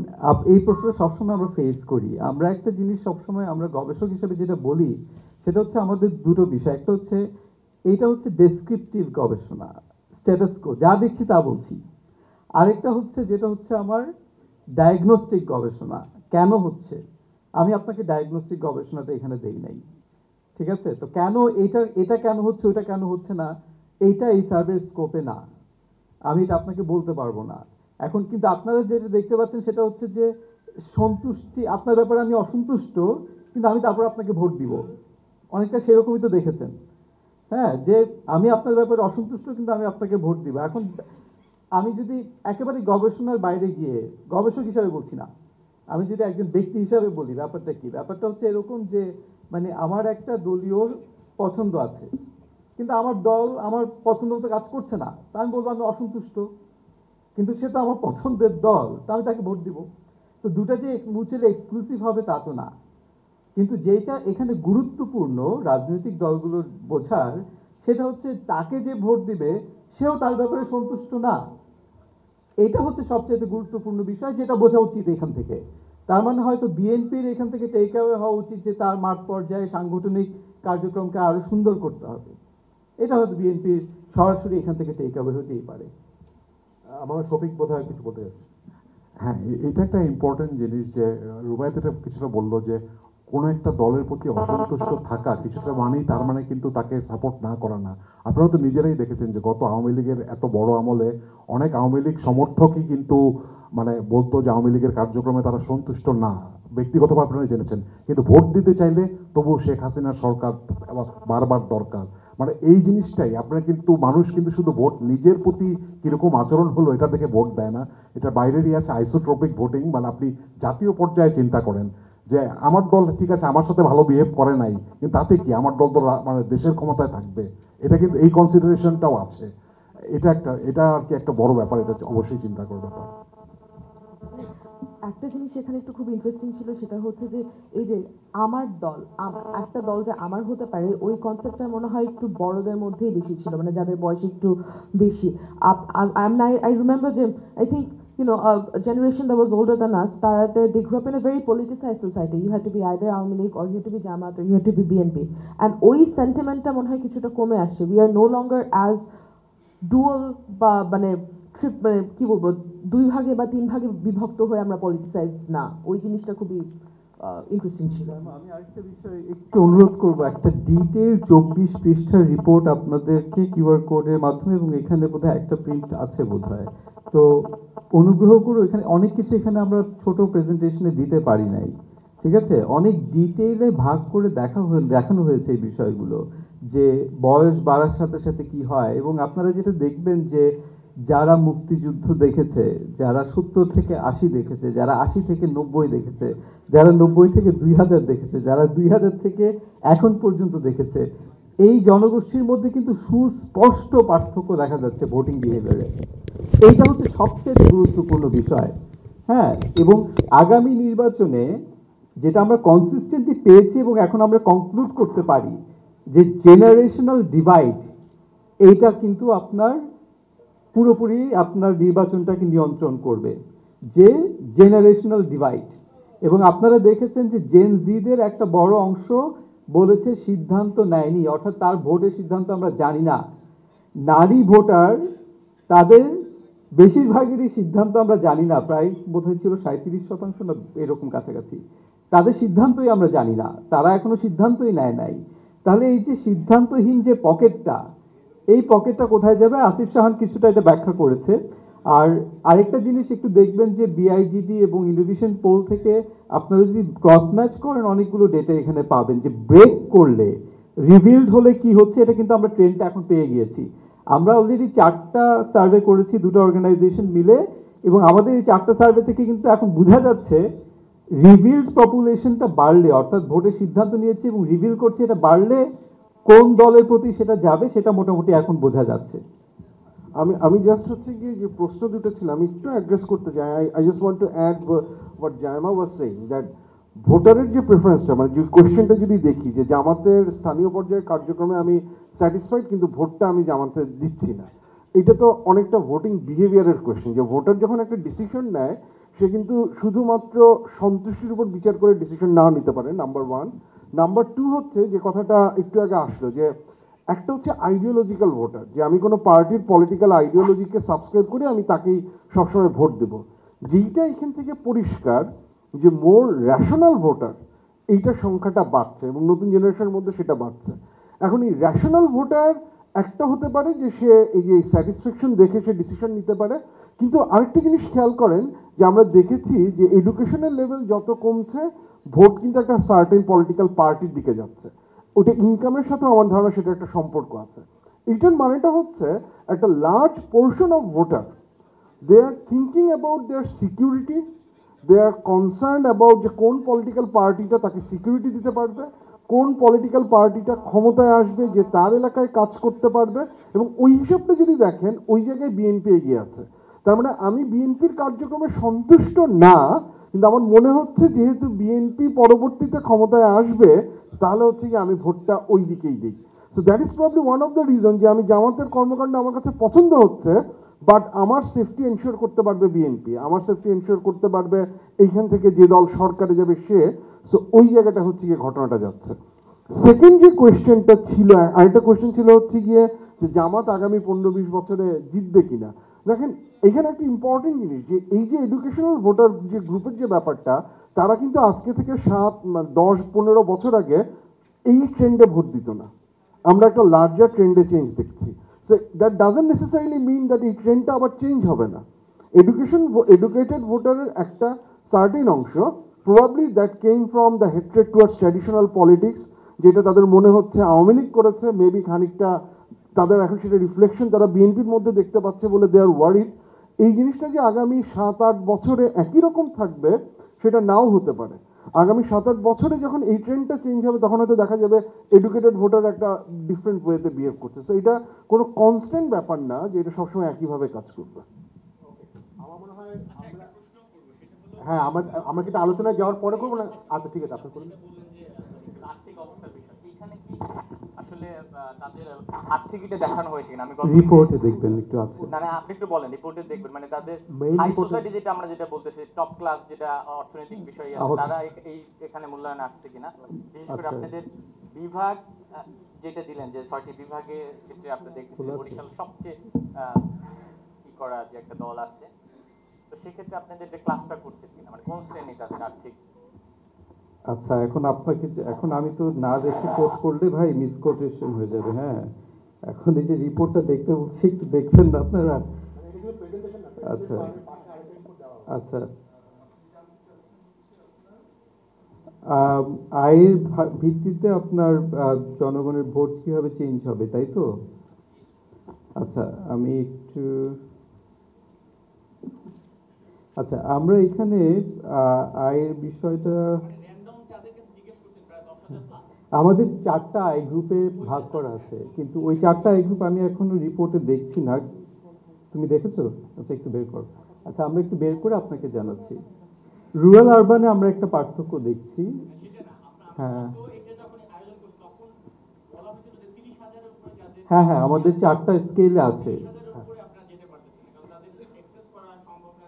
এই প্রশ্নটা সবসময় আমরা ফেস করি। আমরা একটা জিনিস সবসময় আমরা গবেষক হিসেবে যেটা বলি সেটা হচ্ছে আমাদের দুটো বিষয়, একটা হচ্ছে এইটা হচ্ছে ডেসক্রিপটিভ গবেষণা, স্ট্যাটাস কো, যা দেখছি তা বলছি। আরেকটা হচ্ছে যেটা হচ্ছে আমার ডায়াগনস্টিক গবেষণা, কেন হচ্ছে। আমি আপনাকে ডায়াগনস্টিক গবেষণাটা এখানে দেই নাই, ঠিক আছে? তো কেন এটা কেন হচ্ছে, ওটা কেন হচ্ছে না, এইটা এই সার্ভের স্কোপে না, আমি এটা আপনাকে বলতে পারবো না এখন। কিন্তু আপনারা যেটা দেখতে পাচ্ছেন সেটা হচ্ছে যে সন্তুষ্টি, আপনার ব্যাপারে আমি অসন্তুষ্ট, কিন্তু আমি তারপর আপনাকে ভোট দিব, অনেকটা সেরকমই তো দেখেছেন, হ্যাঁ, যে আমি আপনার ব্যাপারে অসন্তুষ্ট কিন্তু আমি আপনাকে ভোট দিব। এখন আমি যদি একেবারে গবেষণার বাইরে গিয়ে, গবেষক হিসাবে বলছি না, আমি যদি একজন ব্যক্তি হিসাবে বলি, ব্যাপারটা কি, ব্যাপারটা হচ্ছে এরকম যে মানে আমার একটা দলীয় পছন্দ আছে, কিন্তু আমার দল আমার পছন্দ মতো কাজ করছে না, তা আমি বলবো আমি অসন্তুষ্ট, কিন্তু সে তো আমার পছন্দের দল, তা আমি তাকে ভোট দিব। তো দুটা যে মিউচুয়ালি এক্সক্লুসিভ হবে তা তো না। কিন্তু যেটা এখানে গুরুত্বপূর্ণ রাজনৈতিক দলগুলোর বোঝার, সেটা হচ্ছে তাকে যে ভোট দিবে সেও তার ব্যাপারে সন্তুষ্ট না। এটা হচ্ছে সবচেয়ে গুরুত্বপূর্ণ বিষয়, যেটা বোঝা উচিত এখান থেকে। তার মানে হয়তো বিএনপির এখান থেকে টেক অ্যাওয়ে হওয়া উচিত যে তার মাঠ পর্যায়ে সাংগঠনিক কার্যক্রমকে আরো সুন্দর করতে হবে। এটা হয়তো বিএনপির সরাসরি এখান থেকে টেক অ্যাওয়ে হতেই পারে। আমার শফিক বোধহয় কিছু বলতে যাচ্ছে। হ্যাঁ, এটা একটা ইম্পর্টেন্ট জিনিস যে রুবায়েত এটা কিছুটা বললো যে কোনো একটা দলের প্রতি অসন্তুষ্ট থাকা কিছুটা মানেই তার মানে কিন্তু তাকে সাপোর্ট না করা না। আপনারা তো নিজেরাই দেখেছেন যে গত আওয়ামী লীগের এত বড় আমলে অনেক আওয়ামী লীগ সমর্থকই কিন্তু মানে বলতো যে আওয়ামী লীগের কার্যক্রমে তারা সন্তুষ্ট না, ব্যক্তিগতভাবে আপনারা জেনেছেন, কিন্তু ভোট দিতে চাইলে তবু শেখ হাসিনার সরকার বারবার দরকার। মানে এই জিনিসটাই আপনার কিন্তু মানুষ কিন্তু শুধু ভোট নিজের প্রতি কিরকম আচরণ হলো এটা দেখে ভোট দেয় না, এটা বাইরেরই আছে আইসোট্রপিক ভোটিং। মানে আপনি জাতীয় পর্যায়ে চিন্তা করেন যে আমার দল ঠিক আছে আমার সাথে ভালো বিহেভ করে নাই, কিন্তু তাতে কি আমার দল তো মানে দেশের ক্ষমতায় থাকবে, এটা কিন্তু এই কনসিডারেশনটাও আছে। এটা আর কি একটা বড় ব্যাপার, এটা অবশ্যই চিন্তা করার ব্যাপার। একটা জিনিস এখানে একটু খুব ইন্টারেস্টিং ছিল, সেটা হচ্ছে যে এই যে আমার দল, একটা দল যে আমার হতে পারে, ওই কনসেপ্টটা মনে হয় একটু বড়দের মধ্যেই বেশি ছিল, মানে যাদের বয়স একটু বেশি। I remember যে I think a generation that was older than us, they grew up in a very politicized society. You had to be either Aomi League or you had to be Jamaat or you had to be BNP. And ওই সেন্টিমেন্টটা মনে হয় কিছুটা কমে আসছে। We are no longer as dual বা মানে কি বলবো, দুই ভাগে বা তিন ভাগে বিভক্ত হয়ে আমরা পলিটিসাইজ না, ওই জিনিসটা খুবই ইন্টারেস্টিং ছিল। আমি আরেকটা বিষয় একটু অনুরোধ করবো, একটা ডিটেইল 24 পৃষ্ঠার রিপোর্ট আপনাদেরকে কিউআর কোডের মাধ্যমে, এবং এখানে বোধহয় একটা প্রিন্ট আছে বোধহয়, তো অনুগ্রহ করে এখানে অনেক কিছু এখানে আমরা ছোট প্রেজেন্টেশনে দিতে পারি নাই, ঠিক আছে? অনেক ডিটেইলে ভাগ করে দেখানো হয়েছে এই বিষয়গুলো, যে বয়স বাড়ার সাথে সাথে কি হয়। এবং আপনারা যেটা দেখবেন যে যারা মুক্তিযুদ্ধ দেখেছে, যারা 70 থেকে 80 দেখেছে, যারা 80 থেকে 90 দেখেছে, যারা 90 থেকে 2000 দেখেছে, যারা 2000 থেকে এখন পর্যন্ত দেখেছে, এই জনগোষ্ঠীর মধ্যে কিন্তু সুস্পষ্ট পার্থক্য দেখা যাচ্ছে ভোটিং বিহেভিয়ারে। এইটা হচ্ছে সবচেয়ে গুরুত্বপূর্ণ বিষয়। হ্যাঁ, এবং আগামী নির্বাচনে যেটা আমরা কনসিস্টেন্টলি পেয়েছি এবং এখন আমরা কনক্লুড করতে পারি যে জেনারেশনাল ডিভাইড, এইটা কিন্তু আপনার পুরোপুরি আপনার নির্বাচনটাকে নিয়ন্ত্রণ করবে, যে জেনারেশনাল ডিভাইড। এবং আপনারা দেখেছেন যে জেন জিদের একটা বড় অংশ বলেছে সিদ্ধান্ত নেয়নি, অর্থাৎ তার ভোটের সিদ্ধান্ত আমরা জানি না। নারী ভোটার, তাদের বেশিরভাগেরই সিদ্ধান্ত আমরা জানি না, প্রায় বোধহয় ছিল 37% না এরকম কাছাকাছি। তাদের সিদ্ধান্তই আমরা জানি না, তারা এখনো সিদ্ধান্তই নেয় নাই। তাহলে এই যে সিদ্ধান্তহীন যে পকেটটা, এই পকেটটা কোথায় যাবে? আসিফ সাহান কিছুটা এটা ব্যাখ্যা করেছে। আর আরেকটা জিনিস একটু দেখবেন যে বিআইজিডি এবং ইন্ডোনেশিয়ান পোল থেকে আপনারা যদি ক্রস ম্যাচ করেন অনেকগুলো ডেটা এখানে পাবেন যে ব্রেক করলে, রিভিলড হলে কি হচ্ছে, এটা কিন্তু আমরা ট্রেন্ডটা এখন পেয়ে গিয়েছি। আমরা অলরেডি 4টা সার্ভে করেছি দুটো অর্গানাইজেশন মিলে, এবং আমাদের এই 4টা সার্ভে থেকে কিন্তু এখন বোঝা যাচ্ছে রিভিলড পপুলেশনটা বাড়লে, অর্থাৎ ভোটের সিদ্ধান্ত নিয়েছে এবং রিভিল করছে, এটা বাড়লে কোন দলের প্রতি সেটা যাবে সেটা মোটামুটি এখন বোঝা যাচ্ছে। আমি জাস্ট হচ্ছে কি যে প্রশ্ন দুটো ছিল আমি একটু অ্যাড্রেস করতে চাই। I just want to add what Zaima was saying, that ভোটারের যে প্রেফারেন্সটা, মানে যে কোয়েশ্চেনটা যদি দেখি যে জামাতের স্থানীয় পর্যায়ে কার্যক্রমে আমি স্যাটিসফাইড কিন্তু ভোটটা আমি জামাতে দিচ্ছি না, এটা তো অনেকটা ভোটিং বিহেভিয়ারের কোয়েশ্চেন। যে ভোটার যখন একটা ডিসিশন নেয় সে কিন্তু শুধুমাত্র সন্তুষ্টির উপর বিচার করে ডিসিশন নাও নিতে পারে, নাম্বার ওয়ান। নাম্বার টু হচ্ছে যে কথাটা একটু আগে আসলো, যে একটা হচ্ছে আইডিওলজিক্যাল ভোটার, যে আমি কোনো পার্টির পলিটিক্যাল আইডিওলজিকে সাবস্ক্রাইব করে আমি তাকেই সবসময় ভোট দেব। যেইটা এখান থেকে পরিষ্কার যে মোর র্যাশনাল ভোটার, এইটার সংখ্যাটা বাড়ছে এবং নতুন জেনারেশনের মধ্যে সেটা বাড়ছে। এখন এই র্যাশনাল ভোটার একটা হতে পারে যে সে এই যে স্যাটিসফ্যাকশন দেখে সে ডিসিশন নিতে পারে, কিন্তু আরেকটা জিনিস খেয়াল করেন যে আমরা দেখেছি যে এডুকেশনের লেভেল যত কমছে ভোট কিন্তু একটা সার্টেন পলিটিক্যাল পার্টির দিকে যাচ্ছে। ওটা ইনকামের সাথে আমার ধারণা সেটা একটা সম্পর্ক আছে। এইটার মানেটা হচ্ছে একটা large portion of voter, they are thinking about their security, they are concern about যে কোন পলিটিক্যাল পার্টিটা তাকে সিকিউরিটি দিতে পারবে, কোন পলিটিক্যাল পার্টিটা ক্ষমতায় আসবে যে তার এলাকায় কাজ করতে পারবে, এবং ওই হিসাবটা যদি দেখেন ওই জায়গায় বিএনপি এগিয়ে আছে। তার মানে আমি বিএনপির কার্যক্রমে সন্তুষ্ট না, কিন্তু আমার মনে হচ্ছে যেহেতু বিএনপি পরবর্তীতে ক্ষমতায় আসবে তাহলে হচ্ছে কি আমি ভোটটা ওই দিকেই দিই। So that is probably one of the reason যে আমি জামাতের কর্মকাণ্ড আমার কাছে পছন্দ হচ্ছে, বাট আমার সেফটি এনশিওর করতে পারবে বিএনপি, আমার সেফটি এনশিওর করতে পারবে এইখান থেকে যে দল সরকারে যাবে সে। সো ওই জায়গাটা হচ্ছে গিয়ে ঘটনাটা যাচ্ছে। সেকেন্ড যে কোয়েশ্চেনটা ছিল, আরেকটা কোয়েশ্চেন ছিল হচ্ছে গিয়ে যে জামাত আগামী 15-20 বছরে জিতবে কিনা। দেখেন এখানে একটা ইম্পর্টেন্ট জিনিস যে এই যে এডুকেশনাল ভোটার যে গ্রুপের যে ব্যাপারটা, তারা কিন্তু আজকে থেকে 7-10-15 বছর আগে এই ট্রেন্ডে ভোট দিত না। আমরা একটা লার্জার ট্রেন্ডে চেঞ্জ দেখছি। So that doesn't necessarily mean that এই ট্রেন্ডটা আবার চেঞ্জ হবে না। এডুকেটেড ভোটারের একটা সার্টেন অংশ probably that came from the hatred towards traditional politics, যেটা তাদের মনে হচ্ছে আওয়ামী লীগ করেছে, মেবি খানিকটা তাদের এখন সেটা রিফ্লেকশন তারা বিএনপির মধ্যে দেখতে পাচ্ছে বলে দে আর ওয়ারিড। এই জিনিসটা যে আগামী 7-8 বছরে একই রকম থাকবে সেটা নাও হতে পারে। আগামী 7-8 বছরে যখন এই ট্রেন্ডটা চেঞ্জ হবে তখন হয়তো দেখা যাবে এডুকেটেড ভোটার একটা ডিফারেন্ট ওয়েতে বিহেভ করছে। সো এটা কোনো কনস্ট্যান্ট ব্যাপার না যে এটা সবসময় একইভাবে কাজ করবে। আমার মনে হয় হ্যাঁ, আমরা কিন্তু আলোচনায় যাওয়ার পরে করবো না? আচ্ছা ঠিক আছে, আপনি করুন। আর্থিক অবস্থার বিষয় এখানে কি আসলে তাদের আর্থিক এটা দেখানো হয়েছে কিনা? আমি রিপোর্টে দেখবেন একটু আছে, না না আপনি একটু বলেন, রিপোর্টে দেখবেন মানে তাদের Main হাই report- সোসাইটি যেটা আমরা যেটা বলতেছি টপ ক্লাস যেটা অর্থনৈতিক বিষয় আছে আহত- তারা এই এখানে মূল্যায়ন আসছে কিনা, বিশেষ করে আচ্ছা। আপনাদের বিভাগ যেটা দিলেন যে 6টি বিভাগে ক্ষেত্রে আপনি দেখতেছেন বরিশাল সবচেয়ে কি করা যে একটা দল আছে, তো সেক্ষেত্রে আপনাদের যে ক্লাসটা করছেন কিনা মানে কোন শ্রেণী তাদের আর্থিক? আচ্ছা এখন আমি তো না দেখে কোট করলে ভাই মিসকোটেশন হয়ে যাবে। হ্যাঁ, এখন এই যে রিপোর্টটা দেখতে বলছি একটু দেখবেন না আপনারা? আচ্ছা আচ্ছা, আয়ের ভিত্তিতে আপনার জনগণের ভোট কিভাবে চেঞ্জ হবে তাই তো? আচ্ছা আমি একটু আচ্ছা, আমরা এখানে আয়ের বিষয়টা আমাদের 4টা আই গ্রুপে ভাগ করা আছে, কিন্তু ওই 4টা আই গ্রুপ আমি এখনো রিপোর্টে দেখছি না। তুমি দেখেছো? আচ্ছা, একটু বের করো। আচ্ছা, আমরা একটু বের করে আপনাকে জানাচ্ছি। রুরাল আরবানে আমরা একটা পার্থক্য দেখছি। হ্যাঁ হ্যাঁ হ্যাঁ, আমাদের 4টা স্কেলে আছে।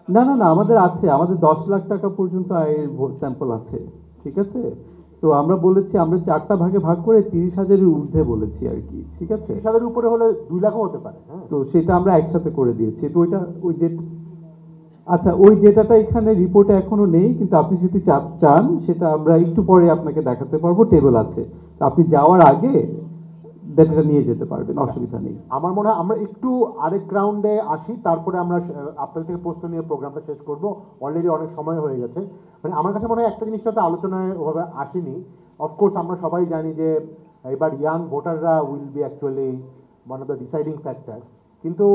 না না না, আমাদের আছে, আমাদের 10 লাখ টাকা পর্যন্ত আয়ের স্যাম্পল আছে, ঠিক আছে। তো আমরা বলেছি, আমরা 4টা ভাগে ভাগ করে 30,000-এর ঊর্ধ্বে বলেছি আর কি, ঠিক আছে। 30,000-এর উপরে হলে 2 লাখও হতে পারে। হ্যাঁ, তো সেটা আমরা একসাথে করে দিয়েছি। তো ওই আচ্ছা, ওই ডেটাটা এখানে রিপোর্টে এখনো নেই, কিন্তু আপনি যদি চান সেটা আমরা একটু পরে আপনাকে দেখাতে পারবো, টেবিল আছে। তো আপনি যাওয়ার আগে ডেটাটা নিয়ে যেতে পারবেন, অসুবিধা নেই। আমার মনে হয় আমরা একটু আরেক রাউন্ডে আসি, তারপরে আমরা আপনাদের থেকে প্রশ্ন নিয়ে প্রোগ্রামটা শেষ করব। অলরেডি অনেক সময় হয়ে গেছে। মানে আমার কাছে মনে হয় একটা জিনিসটা তো আলোচনায় ওভাবে আসেনি। অফকোর্স আমরা সবাই জানি যে এবার ইয়াং ভোটাররা will be actually one of the deciding factor, কিন্তু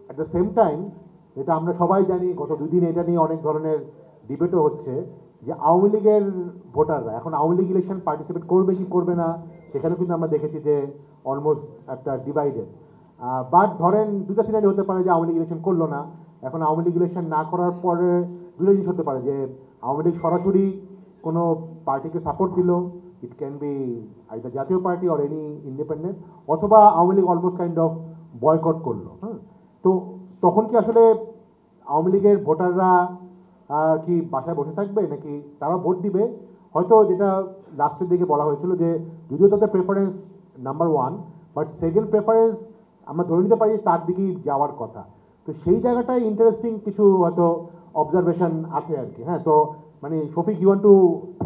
অ্যাট দ্য সেম টাইম এটা আমরা সবাই জানি, গত 2 দিন এটা নিয়ে অনেক ধরনের ডিবেটও হচ্ছে যে আওয়ামী লীগের ভোটাররা এখন আওয়ামী লীগ ইলেকশন পার্টিসিপেট করবে কি করবে না, সেখানেও কিন্তু আমরা দেখেছি যে অলমোস্ট একটা ডিভাইডেড। বাট ধরেন 2টা সিনারি হতে পারে যে আওয়ামী লীগ ইলেকশন করলো না। এখন আওয়ামী লীগ ইলেকশন না করার পরে 2টা জিনিস হতে পারে, যে আওয়ামী লীগ সরাসরি কোনো পার্টিকে সাপোর্ট দিল, ইট ক্যান বি আইদার জাতীয় পার্টি অর এনি ইন্ডিপেন্ডেন্ট, অথবা Awami League almost kind of boycott করলো। হ্যাঁ, তো তখন কি আসলে আওয়ামী লীগের ভোটাররা কি বাসায় বসে থাকবে, নাকি তারা ভোট দিবে? হয়তো যেটা লাস্টের দিকে বলা হয়েছিল যে যদিও তাদের preference number 1, but second preference আমরা ধরে নিতে পারি তার দিকেই যাওয়ার কথা। তো সেই জায়গাটায় ইন্টারেস্টিং কিছু হয়তো অবজারভেশন আছে আর কি। হ্যাঁ, তো মানে Shafiq, you want to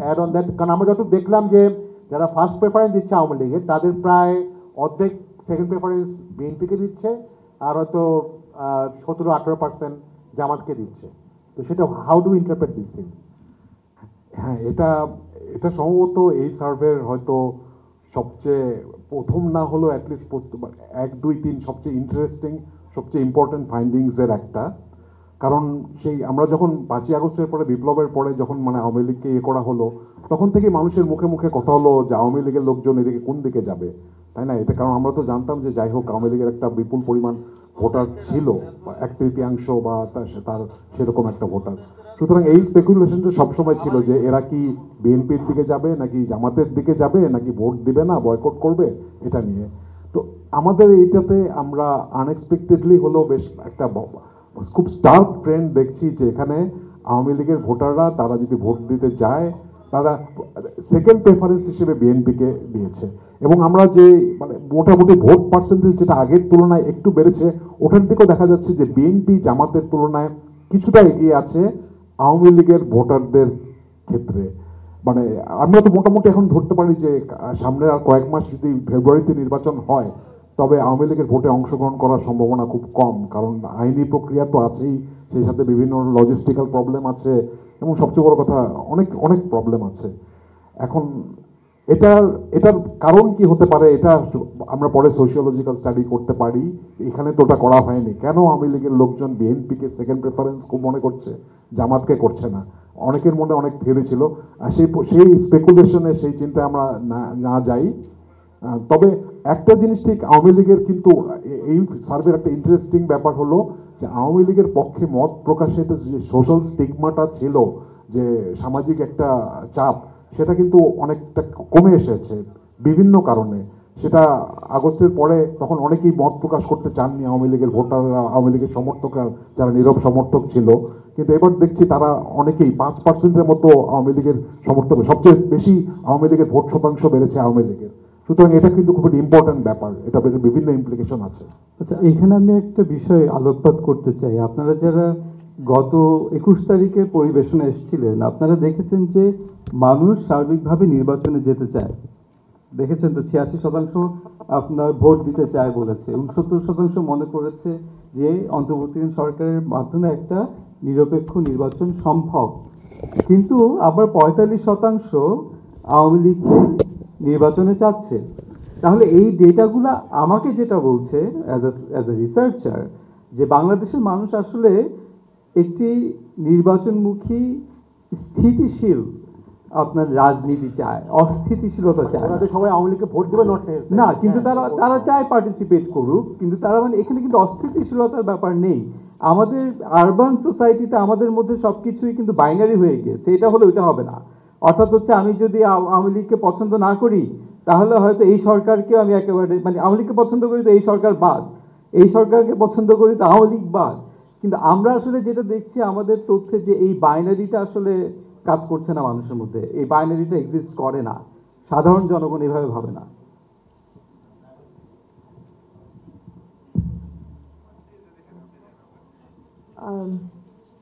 add on that? কারণ আমরা যতটুকু দেখলাম যে যারা ফার্স্ট প্রেফারেন্স দিচ্ছে আওয়ামী লীগের, তাদের প্রায় অর্ধেক সেকেন্ড প্রেফারেন্স বিএনপিকে দিচ্ছে, আর হয়তো 17-18% জামাতকে দিচ্ছে। তো সেটা how do interpret this thing? হ্যাঁ, এটা সম্ভবত এই সার্ভের হয়তো সবচেয়ে প্রথম না হলেও অ্যাটলিস্ট 1, 2, 3 সবচেয়ে ইন্টারেস্টিং, সবচেয়ে ইম্পর্টেন্ট ফাইন্ডিংসের একটা। কারণ সেই আমরা যখন 5ই আগস্টের পরে, বিপ্লবের পরে যখন মানে আওয়ামী লীগকে ইয়ে করা হলো, তখন থেকে মানুষের মুখে মুখে কথা হলো যে আওয়ামী লীগের লোকজন এদিকে কোন দিকে যাবে, তাই না? এটা কারণ আমরা তো জানতাম যে যাই হোক আওয়ামী লীগের একটা বিপুল পরিমাণ ভোটার ছিল, 1/3 বা তার সেরকম একটা ভোটার। সুতরাং এই স্পেকুলেশনটা সবসময় ছিল যে এরা কি বিএনপির দিকে যাবে, নাকি জামাতের দিকে যাবে, নাকি ভোট দিবে না, বয়কট করবে, এটা নিয়ে। তো আমাদের এইটাতে আমরা আনএক্সপেক্টেডলি হলেও বেশ একটা খুব স্টার্ক ট্রেন্ড দেখছি যে এখানে আওয়ামী লীগের ভোটাররা তারা যদি ভোট দিতে যায়, তারা সেকেন্ড প্রেফারেন্স হিসেবে বিএনপিকে দিয়েছে। এবং আমরা যে মানে মোটামুটি ভোট পার্সেন্টেজ যেটা আগের তুলনায় একটু বেড়েছে, ওখান থেকেও দেখা যাচ্ছে যে বিএনপি জামাতের তুলনায় কিছুটা এগিয়ে আছে আওয়ামী লীগের ভোটারদের ক্ষেত্রে। মানে আমরা তো মোটামুটি এখন ধরতে পারি যে সামনে আর কয়েক মাস যদি ফেব্রুয়ারিতে নির্বাচন হয়, তবে আওয়ামী লীগের ভোটে অংশগ্রহণ করার সম্ভাবনা খুব কম, কারণ আইনি প্রক্রিয়া তো আছেই, সেই সাথে বিভিন্ন লজিস্টিক্যাল প্রবলেম আছে, এবং সবচেয়ে বড় কথা অনেক অনেক প্রবলেম আছে। এখন এটার কারণ কি হতে পারে, এটা আমরা পরে সোশিওলজিক্যাল স্টাডি করতে পারি। এখানে তো ওটা করা হয়নি। কেন আওয়ামী লীগের লোকজন বিএনপিকে সেকেন্ড প্রেফারেন্স খুব মনে করছে, জামাতকে করছে না? অনেকের মনে অনেক থিওরি ছিল, আর সেই স্পেকুলেশনে সেই চিন্তায় আমরা না যাই। তবে একটা জিনিস ঠিক, আওয়ামী লীগের কিন্তু এই সার্ভের একটা ইন্টারেস্টিং ব্যাপার হলো যে আওয়ামী লীগের পক্ষে মত প্রকাশিত যে সোশ্যাল স্টিগমাটা ছিল, যে সামাজিক একটা চাপ, সেটা কিন্তু অনেকটা কমে এসেছে বিভিন্ন কারণে। সেটা আগস্টের পরে তখন অনেকেই মত প্রকাশ করতে চাননি আওয়ামী লীগের ভোটাররা, আওয়ামী লীগের সমর্থকরা যারা নীরব সমর্থক ছিল, কিন্তু এবার দেখছি তারা অনেকেই 5%-এর মতো আওয়ামী লীগের সমর্থক, সবচেয়ে বেশি আওয়ামী লীগের ভোট শতাংশ বেড়েছে আওয়ামী লীগের। সুতরাং এটা কিন্তু খুব ইম্পর্টেন্ট ব্যাপার, এটা বিভিন্ন ইমপ্লিকেশন আছে। আচ্ছা, এখানে আমি একটা বিষয় আলোকপাত করতে চাই। আপনারা যারা গত 21 তারিখে পরিবেশনে এসেছিলেন, আপনারা দেখেছেন যে মানুষ সার্বিকভাবে নির্বাচনে যেতে চায়। দেখেছেন তো, 86% আপনার ভোট দিতে চায় বলেছে, 69% মনে করেছে যে অন্তর্বর্তীকালীন সরকারের মাধ্যমে একটা নিরপেক্ষ নির্বাচন সম্ভব। কিন্তু আবার 45% আওয়ামী লীগকে নির্বাচনে চাচ্ছে। তাহলে এই ডেটাগুলো আমাকে যেটা বলছে অ্যাজ এ রিসার্চার, যে বাংলাদেশের মানুষ আসলে একটি নির্বাচনমুখী স্থিতিশীল আপনার রাজনীতি চায়, অস্থিতিশীলতা চায় না। ওরা তো সবাই আওয়ামী লীগকে ভোট দেবে নট না, কিন্তু তারা চায় পার্টিসিপেট করুক, কিন্তু তারা মানে এখানে কিন্তু অস্থিতিশীলতার ব্যাপার নেই। আমাদের আরবান সোসাইটিতে আমাদের মধ্যে সবকিছুই কিন্তু বাইনারি হয়ে গিয়েছে, এটা হলে ওইটা হবে না। অর্থাৎ হচ্ছে আমি যদি আওয়ামী লীগকে পছন্দ না করি তাহলে হয়তো এই সরকারকেও আমি একেবারে মানে আওয়ামী লীগকে পছন্দ করি তো এই সরকার বাদ, এই সরকারকে পছন্দ করি তো আওয়ামী লীগ বাদ। কিন্তু আমরা আসলে যেটা দেখছি আমাদের তথ্যে যে এই বাইনারিটা আসলে কাজ করছে না মানুষের মধ্যে, এই বাইনারিটা এক্সিস্ট করে না, সাধারণ জনগণ এভাবে ভাবে না।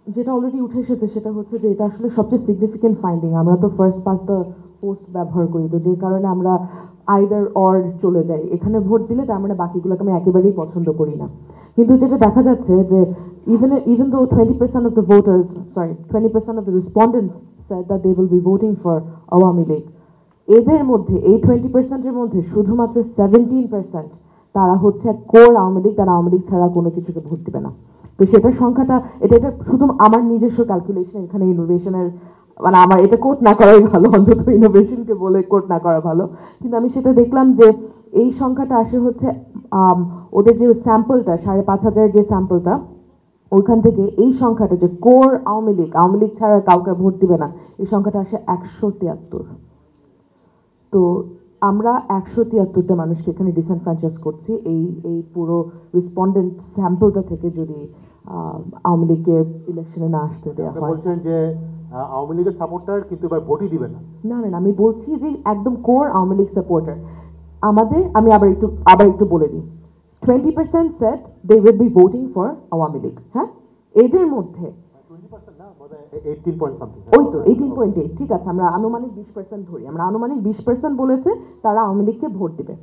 যেটা অলরেডি উঠে এসেছে সেটা হচ্ছে যে এটা আসলে সবচেয়ে সিগনিফিকেন্ট ফাইন্ডিং। আমরা তো ফার্স্ট পাস্ট দ্য পোস্ট ব্যবহার করি, তো যে কারণে আমরা আইদার অর চলে যাই। এখানে ভোট দিলে তার মানে বাকিগুলোকে আমি একেবারেই পছন্দ করি না। কিন্তু যেটা দেখা যাচ্ছে যে even though 20% of the voters, 20% of the respondents said that they will be voting for Awami League, এদের মধ্যে এই 20%-এর মধ্যে শুধুমাত্র 17% তারা হচ্ছে কোর আওয়ামী লীগ, তারা আওয়ামী লীগ ছাড়া কোনো কিছুকে ভোট দিবে না। তো সেটার সংখ্যাটা এটা শুধু আমার নিজস্ব ক্যালকুলেশন, এখানে ইনোভেশনের মানে আমার এটা কোট না করাই ভালো, অন্তত ইনোভেশনকে বলে কোট না করা ভালো। কিন্তু আমি সেটা দেখলাম যে এই সংখ্যাটা আসে হচ্ছে ওদের যে স্যাম্পলটা 5,500 যে স্যাম্পলটা, ওইখান থেকে এই সংখ্যাটা যে কোর আওয়ামী লীগ ছাড়া কাউকে ভোট দিবে না, এই সংখ্যাটা আসে 173। তো আমরা 173টা মানুষকে এখানে ডিসএনফ্রাঞ্চাইজ করছি এই পুরো রেসপন্ডেন্ট স্যাম্পলটা থেকে যদি আওয়ামী লীগকে ইলেকশনে না আসতে দেওয়া হয়। বলছেন যে আওয়ামী লীগের সাপোর্টার কিন্তু এবার ভোটই দিবে না। না, আমি বলছি যে একদম কোর আওয়ামী লীগ সাপোর্টার আমি আবার একটু বলে দিই, 20% said they will be voting for Awami League. হ্যাঁ, এদের মধ্যে 20% না, বোধহয় 18 পয়েন্ট সামথিং। ওই তো 18.8, ঠিক আছে, আমরা আনুমানিক 20% ধরি, আমরা আনুমানিক 20% বলেছে তারা আওয়ামী লীগকে ভোট দিবে।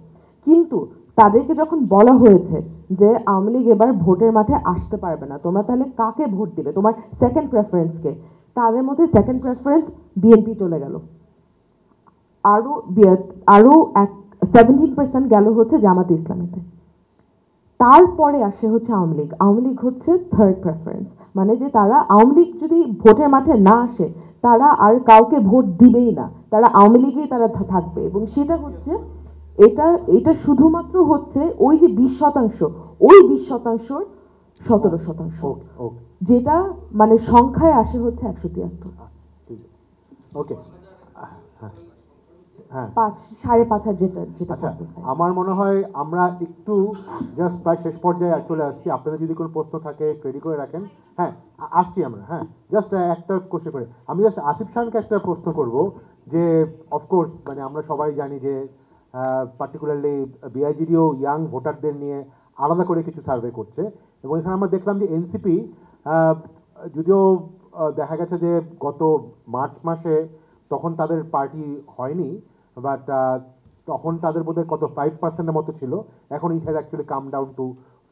কিন্তু তাদেরকে যখন বলা হয়েছে যে আওয়ামী লীগ এবার ভোটের মাঠে আসতে পারবে না, তোমরা তাহলে কাকে ভোট দিবে, তোমার সেকেন্ড প্রেফারেন্সকে, তাদের মধ্যে সেকেন্ড প্রেফারেন্স বিএনপি চলে গেল। আরও 17% গেল হচ্ছে জামাতে ইসলামীতে। তারপরে আসে হচ্ছে আওয়ামী লীগ হচ্ছে থার্ড প্রেফারেন্স, মানে যে তারা আওয়ামী লীগ যদি ভোটের মাঠে না আসে তারা আর কাউকে ভোট দিবেই না, তারা আওয়ামী লীগেই তারা থাকবে। এবং সেটা হচ্ছে এটা শুধুমাত্র হচ্ছে ওই যে 20%, ওই 20%-র 17%, যেটা মানে সংখ্যায় আসে হচ্ছে 173। ওকে, হ্যাঁ, 5.5 যেটা আচ্ছা, আমার মনে হয় আমরা একটু জাস্ট প্রায় শেষ পর্যায়ে চলে আসছি। আপনাদের যদি কোনো প্রশ্ন থাকে রেডি করে রাখেন। হ্যাঁ, আসছি আমরা। হ্যাঁ, জাস্ট একটা কোশ্চেন করে আমি জাস্ট আসিফ খানকে একটা প্রশ্ন করব যে অফকোর্স মানে আমরা সবাই জানি যে পার্টিকুলারলি বিআইজিডিও ইয়াং ভোটারদের নিয়ে আলাদা করে কিছু সার্ভে করছে, এবং এখানে আমরা দেখলাম যে এনসিপি যদিও দেখা গেছে যে গত মার্চ মাসে তখন তাদের পার্টি হয়নি, বাট তখন তাদের বোধহয় কত 5%-এর মতো ছিল, এখন it has actually come down to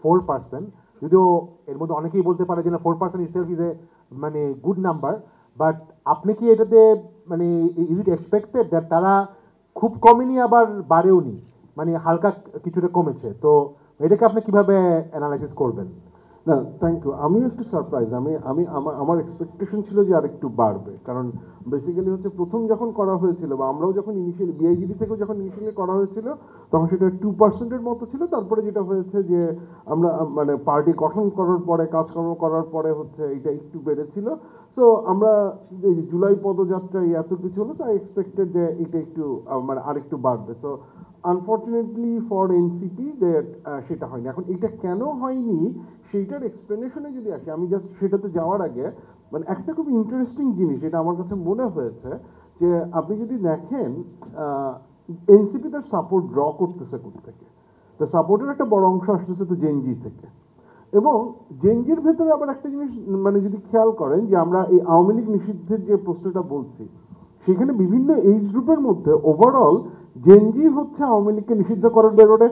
4%। যদিও এর মধ্যে অনেকেই বলতে পারে যে না 4% ইটসেলফ ইজ এ মানে গুড নাম্বার, বাট আপনি কি এটাতে মানে ইজ ইট এক্সপেক্টেড দ্যাট তারা খুব কমেনি আবার বাড়েও নি, মানে হালকা কিছুটা কমেছে, তো এটাকে আপনি কিভাবে অ্যানালাইসিস করবেন? না, থ্যাংক ইউ। আমিও একটু সারপ্রাইজ। আমার এক্সপেকটেশন ছিল যে আর একটু বাড়বে, কারণ বেসিক্যালি হচ্ছে প্রথম যখন করা হয়েছিল বা আমরাও যখন ইনিশিয়ালি বিআইজিডি থেকেও যখন ইনিশিয়ালি করা হয়েছিল তখন সেটা 2%-এর মতো ছিল। তারপরে যেটা হয়েছে যে আমরা মানে পার্টি গঠন করার পরে কাজকর্ম করার পরে হচ্ছে এটা একটু বেড়েছিল। সো আমরা এই জুলাই পদযাত্রায় এত কিছু হলো, তো আই এক্সপেক্টেড যে এটা একটু মানে আরেকটু বাড়বে। সো আনফর্চুনেটলি ফর এনসিপি সেটা হয়নি। এখন এটা কেন হয়নি সেইটার এক্সপ্লেনেশনে যদি আসি, আমি জাস্ট সেটাতে যাওয়ার আগে মানে একটা খুব ইন্টারেস্টিং জিনিস এটা আমার কাছে মনে হয়েছে যে আপনি যদি দেখেন এনসিপি তার সাপোর্ট ড্র করতেছে কোত্থেকে, তো সাপোর্টের একটা বড় অংশ আসতেছে তো জেনজি থেকে, এবং জেনজির ভেতরে আবার একটা জিনিস মানে যদি খেয়াল করেন যে আমরা এই আওয়ামী লীগ নিষিদ্ধের যে প্রশ্নটা বলছি সেখানে বিভিন্ন এইজ গ্রুপের মধ্যে ওভারঅল জেনজি হচ্ছে আওয়ামী লীগকে নিষিদ্ধ করার ব্যাপারে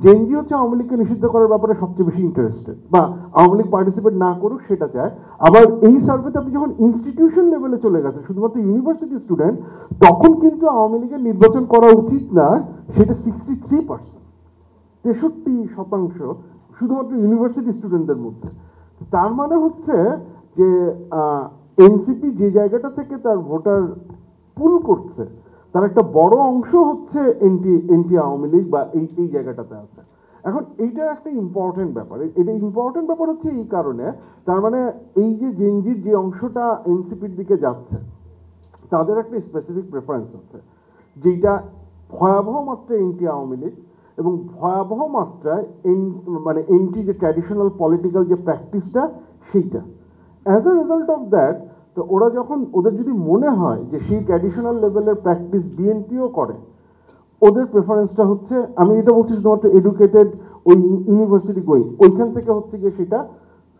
জেনজি হচ্ছে আওয়ামী লীগকে নিষিদ্ধ করার ব্যাপারে সবচেয়ে বেশি ইন্টারেস্টেড, বা আওয়ামী লীগ পার্টিসিপেট না করুক সেটা চায়। আবার এই সার্ভেতে আপনি যখন ইনস্টিটিউশন লেভেলে চলে গেছে শুধুমাত্র ইউনিভার্সিটি স্টুডেন্ট, তখন কিন্তু আওয়ামী লীগের নির্বাচন করা উচিত না, সেটা 63%, 63% শুধুমাত্র ইউনিভার্সিটি স্টুডেন্টদের মধ্যে। তার মানে হচ্ছে যে এনসিপি যে জায়গাটা থেকে তার ভোটার পুল করছে তার একটা বড় অংশ হচ্ছে এনটি আওয়ামী লীগ বা এই জায়গাটাতে আছে। এখন এইটা একটা ইম্পর্টেন্ট ব্যাপার। এটা ইম্পর্টেন্ট ব্যাপার হচ্ছে এই কারণে, তার মানে এই যে জেনজির যে অংশটা এনসিপির দিকে যাচ্ছে তাদের একটা স্পেসিফিক প্রেফারেন্স আছে, যেটা ভয়াবহ মাত্রায় এনটি আওয়ামী লীগ এবং ভয়াবহ মাত্রায় মানে এনটি যে ট্র্যাডিশনাল পলিটিক্যাল যে প্র্যাকটিসটা সেইটা। As a result of that, তো ওরা যখন ওদের যদি মনে হয় যে সেই ট্র্যাডিশনাল লেভেলের প্র্যাকটিস বিএনপিও করে, ওদের প্রেফারেন্সটা হচ্ছে, আমি এটা বলছি শুধুমাত্র এডুকেটেড ওই ইউনিভার্সিটি গোয়িং, ওইখান থেকে হচ্ছে গিয়ে সেটা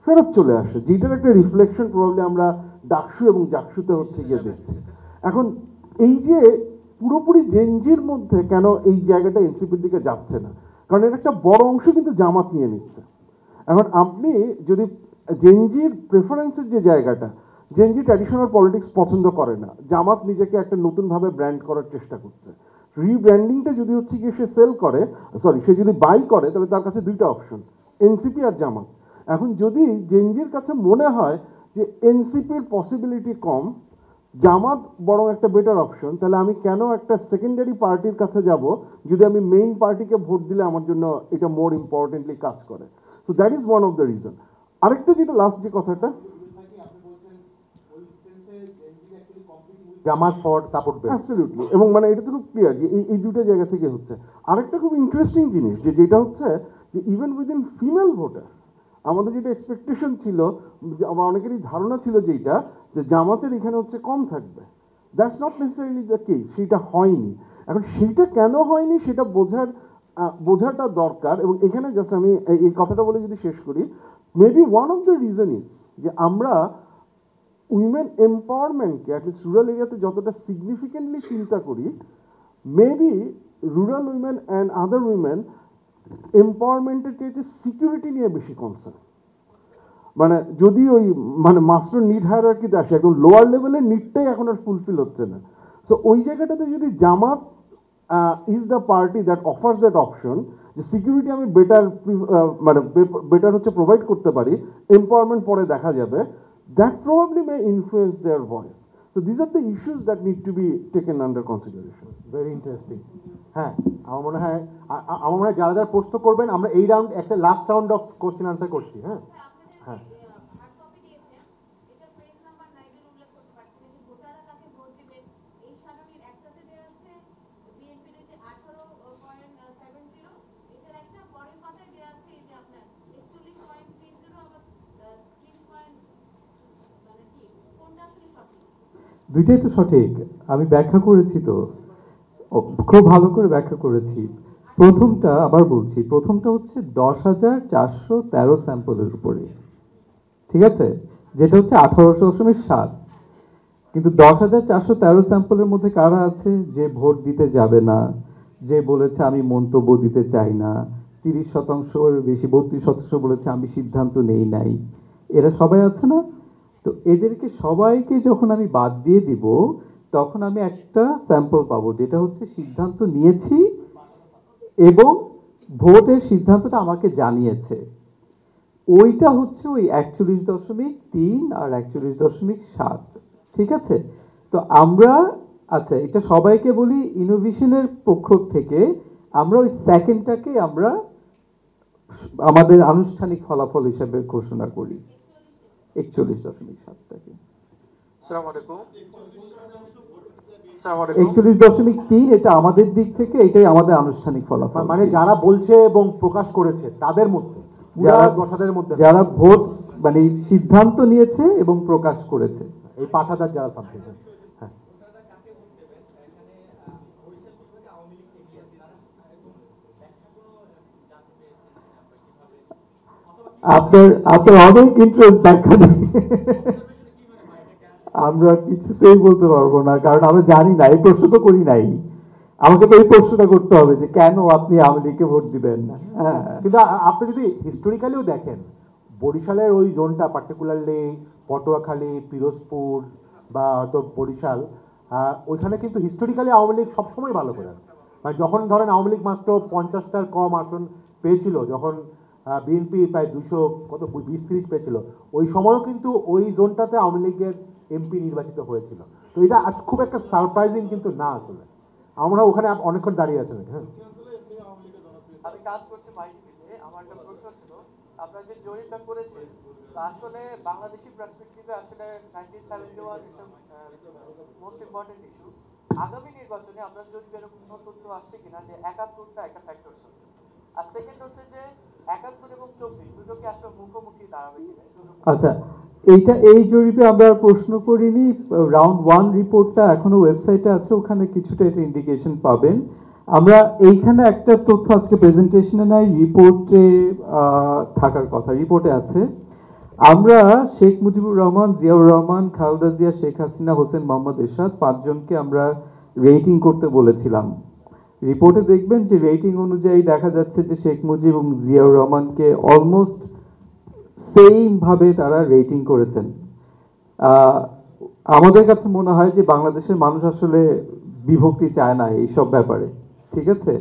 ফেরত চলে আসে, যেটার একটা রিফ্লেকশন প্রবাবলি আমরা ডাকসু এবং জাকসুতে হচ্ছে গিয়ে দেখছি। এখন এই যে পুরোপুরি জেনজির মধ্যে কেন এই জায়গাটা এনসিপির দিকে যাচ্ছে না, কারণ এর একটা বড় অংশ কিন্তু জামাত নিয়ে নিচ্ছে। এখন আপনি যদি জেনজির প্রেফারেন্সের যে জায়গাটা, জেনজি ট্র্যাডিশনাল পলিটিক্স পছন্দ করে না, জামাত নিজেকে একটা নতুনভাবে ব্র্যান্ড করার চেষ্টা করছে, রিব্র্যান্ডিংটা যদি হচ্ছে গিয়ে সে সেল করে, সে যদি বাই করে, তাহলে তার কাছে দুইটা অপশন, এনসিপি আর জামাত। এখন যদি জেনজির কাছে মনে হয় যে এনসিপির পসিবিলিটি কম, জামাত বরং একটা বেটার অপশন, তাহলে আমি কেন একটা সেকেন্ডারি পার্টির কাছে যাব যদি আমি মেইন পার্টিকে ভোট দিলে আমার জন্য এটা মোর ইম্পর্টেন্টলি কাজ করে। So that is one of the reason. আরেকটা যেটা লাস্ট যে কথাটা, জামাত ফর সাপোর্ট বেস, অ্যাবসলিউটলি, এবং মানে এটা তো খুব ক্লিয়ার যে এই দুটো জায়গা থেকে হচ্ছে। আরেকটা খুব ইন্টারেস্টিং জিনিস যেটা হচ্ছে যে ইভেন উইদিন ফিমেল ভোটার আমাদের যেটা এক্সপেকটেশন ছিল, আমার অনেকেরই ধারণা ছিল যেটা যে জামাতের এখানে হচ্ছে কম থাকবে, that's not necessarily the case, সেটা হয়নি। এখন সেইটা কেন হয়নি সেটা বোঝাটা দরকার। এবং এখানে জাস্ট আমি এই কথাটা বলে যদি শেষ করি, maybe one of the reason is যে আমরা উইমেন এম্পাওয়ারমেন্টকে অ্যাটলিস্ট রুরাল এরিয়াতে যতটা সিগনিফিকেন্টলি চিন্তা করি, maybe rural women and other women এম্পাওয়ারমেন্টের চেয়ে সিকিউরিটি নিয়ে বেশি কনসার্ন। মানে যদি ওই মানে মাস্টার নিড হায়ারার্কিতে আসে, একদম লোয়ার লেভেলের নিডটাই এখন আর ফুলফিল হচ্ছে না। সো ওই জায়গাটাতে যদি Jamaat is the party that offers that option, যে সিকিউরিটি আমি মানে বেটার হচ্ছে প্রোভাইড করতে পারি, এম্পাওয়ারমেন্ট পরে দেখা যাবে, that probably may influence their voice. So these are the issues that need to be taken under consideration. Very interesting. হ্যাঁ, আমার মনে হয় যারা যারা প্রশ্ন করবেন, আমরা এই রাউন্ড একটা last round of question answer করছি। হ্যাঁ হ্যাঁ, দুইটাই তো সঠিক, আমি ব্যাখ্যা করেছি তো, খুব ভালো করে ব্যাখ্যা করেছি। প্রথমটা আবার বলছি, প্রথমটা হচ্ছে 10,413 স্যাম্পলের উপরে, ঠিক আছে, যেটা হচ্ছে 18.7। কিন্তু 10,413 স্যাম্পলের মধ্যে কারা আছে যে ভোট দিতে যাবে না, যে বলেছে আমি মন্তব্য দিতে চাই না, 30% বেশি 32% বলেছে আমি সিদ্ধান্ত নেই নাই, এরা সবাই আছে না? তো এদেরকে সবাইকে যখন আমি বাদ দিয়ে দিব, তখন আমি একটা স্যাম্পল পাবো যেটা হচ্ছে সিদ্ধান্ত নিয়েছি এবং ভোটের সিদ্ধান্তটা আমাকে জানিয়েছে। ওইটা হচ্ছে ওই 41.3 আর 41.7, ঠিক আছে? তো আমরা, আচ্ছা এটা সবাইকে বলি, ইনোভেশনের পক্ষ থেকে আমরা ওই সেকেন্ডটাকে আমরা আমাদের আনুষ্ঠানিক ফলাফল হিসেবে ঘোষণা করি 41.7টাকে। 41.3 এটা আমাদের দিক থেকে এটাই আমাদের আনুষ্ঠানিক ফলাফল। মানে যারা বলছে এবং প্রকাশ করেছে তাদের মধ্যে, যারা ভোট মানে সিদ্ধান্ত নিয়েছে এবং প্রকাশ করেছে, এই 5,000 যারা সাবজেক্ট। হ্যাঁ, আপনার অনেক ইন্টারেস্ট ব্যাখ্যা নেই, আমরা কিছুতেই বলতে পারবো না, কারণ আমরা জানি না, এই প্রশ্ন তো করি নাই। আমাকে তো এই প্রশ্নটা করতে হবে যে কেন আপনি আওয়ামী লীগকে ভোট দিবেন না। হ্যাঁ, কিন্তু আপনি যদি হিস্টোরিক্যালিও দেখেন, বরিশালের ওই জোনটা, পার্টিকুলারলি পটুয়াখালী, পিরোজপুর বা হয়তো বরিশাল, ওইখানে কিন্তু হিস্টোরিক্যালি আওয়ামী লীগ সবসময় ভালো করে। মানে যখন ধরেন আওয়ামী লীগ মাত্র 50টার কম আসন পেয়েছিল, যখন বিএনপি প্রায় 220-30 পেয়েছিল, ওই সময়ও কিন্তু ওই জোনটাতে আওয়ামী লীগের এমপি নির্বাচিত হয়েছিল। তো এটা আজ খুব একটা সারপ্রাইজিং কিন্তু না আসলে, আমরা ওখানে অনেকক্ষণ দাঁড়িয়ে আছেন। হ্যাঁ, আমি কাজ করছি মাইটিভিতে। আমার একটা প্রশ্ন ছিল, আপনারা যে জরিপটা করেছেন তা আসলে বাংলাদেশি পার্সপেক্টিভে আসলে 1971 মোস্ট ইম্পর্টেন্ট ইস্যু। আগামী নির্বাচনে আপনার জরিপে এরকম কোনো তথ্য আসছে কিনা যে 71টা একটা ফ্যাক্টর ছিল? আর সেকেন্ড হচ্ছে যে 71 এবং 24 দুটোকে আসলে মুখোমুখি দাঁড়াবে কিনা? আচ্ছা, এই জরিপে আমরা আর প্রশ্ন করিনি। রাউন্ড 1 রিপোর্টটা এখনো ওয়েবসাইটে আছে, ওখানে কিছুটা এটা ইন্ডিকেশন পাবেন। আমরা এইখানে একটা তথ্য আজকে প্রেজেন্টেশনে নাই, রিপোর্টে থাকার কথা, রিপোর্টে আছে। আমরা শেখ মুজিবুর রহমান, জিয়াউর রহমান, খালেদা জিয়া, শেখ হাসিনা, হোসেন মোহাম্মদ এরশাদ 5 জনকে আমরা রেটিং করতে বলেছিলাম। রিপোর্টে দেখবেন যে রেটিং অনুযায়ী দেখা যাচ্ছে যে শেখ মুজিব এবং জিয়াউর রহমানকে অলমোস্ট সেম ভাবে তারা রেটিং করেছেন। আমাদের কাছে মনে হয় যে বাংলাদেশের মানুষ আসলে বিভক্তি চায় না এইসব ব্যাপারে, ঠিক আছে?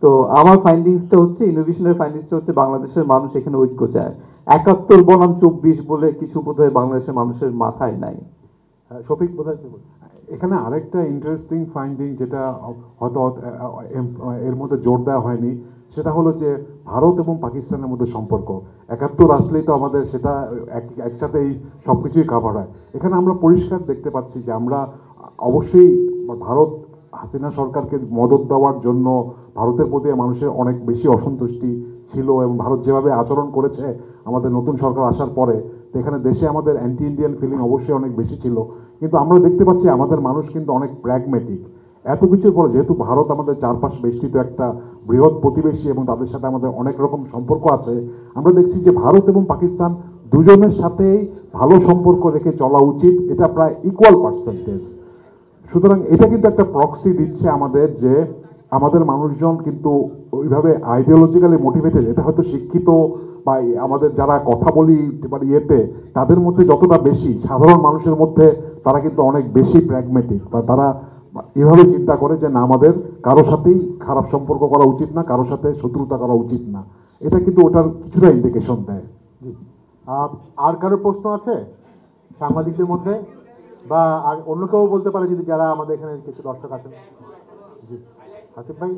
তো আমার ফাইন্ডিংসটা হচ্ছে, ইনোভেশনের ফাইন্ডিংসটা হচ্ছে বাংলাদেশের মানুষ এখানে ঐক্য চায়। 71 বনাম 24 বলে কিছু বোধহয় বাংলাদেশের মানুষের মাথায় নাই। শফিক বোধহয় এখানে আরেকটা ইন্টারেস্টিং ফাইন্ডিং যেটা হয়তো এর মধ্যে জোর দেওয়া হয়নি, সেটা হলো যে ভারত এবং পাকিস্তানের মধ্যে সম্পর্ক। 71 আসলেই তো আমাদের সেটা একসাথেই সব কিছুই কাভার হয়। এখানে আমরা পরিষ্কার দেখতে পাচ্ছি যে আমরা অবশ্যই ভারত হাসিনা সরকারকে মদত দেওয়ার জন্য ভারতের প্রতি মানুষের অনেক বেশি অসন্তুষ্টি ছিল, এবং ভারত যেভাবে আচরণ করেছে আমাদের নতুন সরকার আসার পরে, তো এখানে দেশে আমাদের অ্যান্টি ইন্ডিয়ান ফিলিং অবশ্যই অনেক বেশি ছিল। কিন্তু আমরা দেখতে পাচ্ছি আমাদের মানুষ কিন্তু অনেক প্র্যাগমেটিক। এত কিছুর পরে যেহেতু ভারত আমাদের চারপাশ বেষ্টিত একটা বৃহৎ প্রতিবেশী এবং তাদের সাথে আমাদের অনেক রকম সম্পর্ক আছে, আমরা দেখছি যে ভারত এবং পাকিস্তান দুজনের সাথেই ভালো সম্পর্ক রেখে চলা উচিত, এটা প্রায় ইকুয়াল পার্সেন্টেজ। সুতরাং এটা কিন্তু একটা প্রক্সি দিচ্ছে আমাদের যে আমাদের মানুষজন কিন্তু ওইভাবে আইডিওলজিক্যালি মোটিভেটেড। এটা হয়তো শিক্ষিত বা আমাদের যারা কথা বলি ইয়েতে তাদের মধ্যে যতটা বেশি, সাধারণ মানুষের মধ্যে তারা কিন্তু অনেক বেশি প্র্যাগমেটিক, বা তারা এভাবে চিন্তা করে যে না, আমাদের কারোর সাথেই খারাপ সম্পর্ক করা উচিত না, কারোর সাথে শত্রুতা করা উচিত না। এটা কিন্তু ওটার কিছুটা ইন্ডিকেশন দেয়। আর কারোর প্রশ্ন আছে সাংবাদিকদের মধ্যে, বা আর অন্য কেউ বলতে পারে যদি যারা আমাদের এখানে কিছু দর্শক আছেন? জি আসিফ ভাই।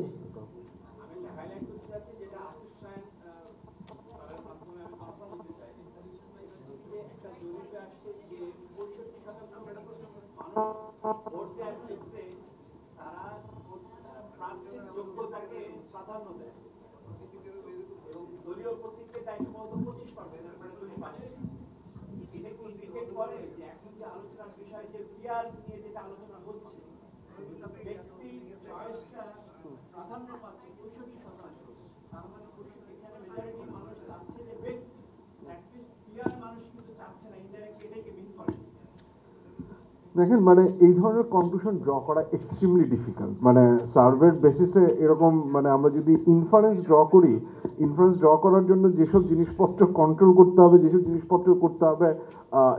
দেখেন, মানে এই ধরনের কনক্লুশন ড্র করা এক্সট্রিমলি ডিফিকাল্ট। মানে সার্ভের বেসিসে এরকম, মানে আমরা যদি ইনফারেন্স ড্র করার জন্য যেসব জিনিসপত্র কন্ট্রোল করতে হবে, যেসব জিনিসপত্র করতে হবে,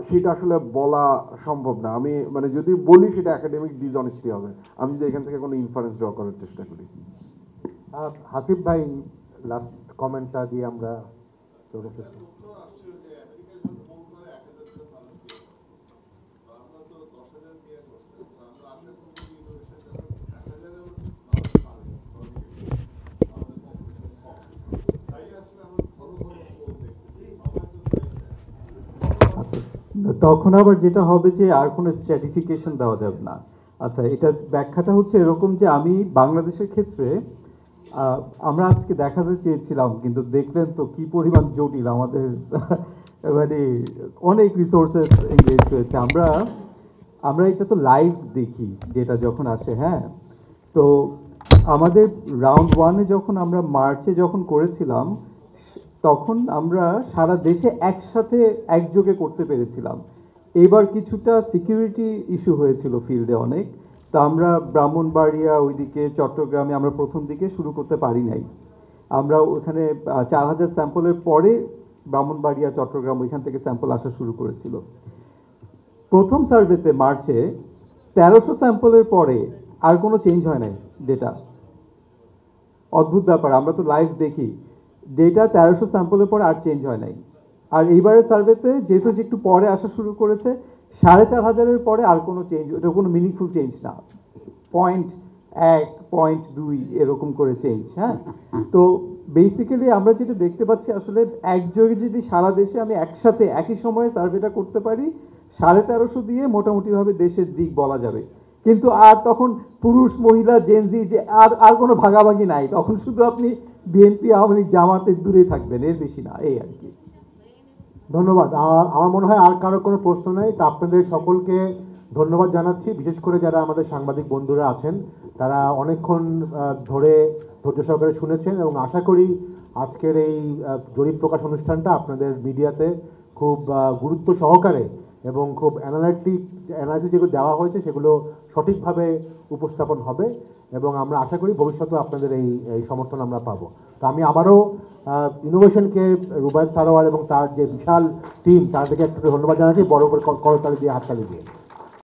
সেটা আসলে বলা সম্ভব না। আমি মানে যদি বলি সেটা একাডেমিক ডিসঅনেস্টি হবে আমি যদি এখান থেকে কোনো ইনফারেন্স ড্র করার চেষ্টা করি। হাসিফ ভাই লাস্ট কমেন্টটা দিয়ে আমরা চলে শেষ করি। তখন আবার যেটা হবে যে আর কোনো স্ট্র্যাটিফিকেশন দেওয়া যাবে না। আচ্ছা, এটা ব্যাখ্যাটা হচ্ছে এরকম যে আমি বাংলাদেশের ক্ষেত্রে আমরা আজকে দেখাতে চেয়েছিলাম, কিন্তু দেখলেন তো কি পরিমাণ জটিল আমাদের মানে অনেক রিসোর্সেস এনগেজ হয়েছে। আমরা এটা তো লাইভ দেখি যেটা যখন আসে। হ্যাঁ, তো আমাদের রাউন্ড 1-এ যখন আমরা মার্চে যখন করেছিলাম, তখন আমরা সারা দেশে একসাথে একযোগে করতে পেরেছিলাম। এবার কিছুটা সিকিউরিটি ইস্যু হয়েছিল ফিল্ডে অনেক, তো আমরা ব্রাহ্মণবাড়িয়া, ওইদিকে চট্টগ্রামে আমরা প্রথম দিকে শুরু করতে পারি নাই। আমরা ওখানে 4000 স্যাম্পলের পরে ব্রাহ্মণবাড়িয়া, চট্টগ্রাম ওইখান থেকে স্যাম্পল আসা শুরু করেছিল। প্রথম সার্ভেতে মার্চে 1300 স্যাম্পলের পরে আর কোনো চেঞ্জ হয় নাই ডেটা। অদ্ভুত ব্যাপার, আমরা তো লাইভ দেখি যেটা 1300 স্যাম্পলের পরে আর চেঞ্জ হয় নাই। আর এইবারের সার্ভেতে যেহেতু যে একটু পরে আসা শুরু করেছে, 4500-এর পরে আর কোনো চেঞ্জ, ওটা কোনো মিনিংফুল চেঞ্জ না, 0.1 0.2 এরকম করে চেঞ্জ। হ্যাঁ, তো বেসিক্যালি আমরা যেটা দেখতে পাচ্ছি আসলে একযোগে যদি সারা দেশে আমি একসাথে একই সময়ে সার্ভেটা করতে পারি, 1350 দিয়ে মোটামুটিভাবে দেশের দিক বলা যাবে। কিন্তু আর তখন পুরুষ মহিলা জেনজি যে আর কোনো ভাগাভাগি নাই, তখন শুধু আপনি বিএনপি আওয়ামী লীগ জামাতের দূরে থাকবেন, এর বেশি না, এই আর কি। ধন্যবাদ। আমার মনে হয় আর কারো কোনো প্রশ্ন নেই, তা আপনাদের সকলকে ধন্যবাদ জানাচ্ছি, বিশেষ করে যারা আমাদের সাংবাদিক বন্ধুরা আছেন, তারা অনেকক্ষণ ধরে ধৈর্য সহকারে শুনেছেন, এবং আশা করি আজকের এই জরিপ প্রকাশ অনুষ্ঠানটা আপনাদের মিডিয়াতে খুব গুরুত্ব সহকারে এবং খুব অ্যানালাইসিস যেগুলো দেওয়া হয়েছে সেগুলো সঠিকভাবে উপস্থাপন হবে, এবং আমরা আশা করি ভবিষ্যতেও আপনাদের এই সমর্থন আমরা পাবো। তো আমি আবারও ইনোভেশনকে, রুবায়েত সারোয়ার এবং তার যে বিশাল টিম, তাদেরকে একটু ধন্যবাদ জানাচ্ছি, বড় করে করতালি দিয়ে হাততালি দিয়ে।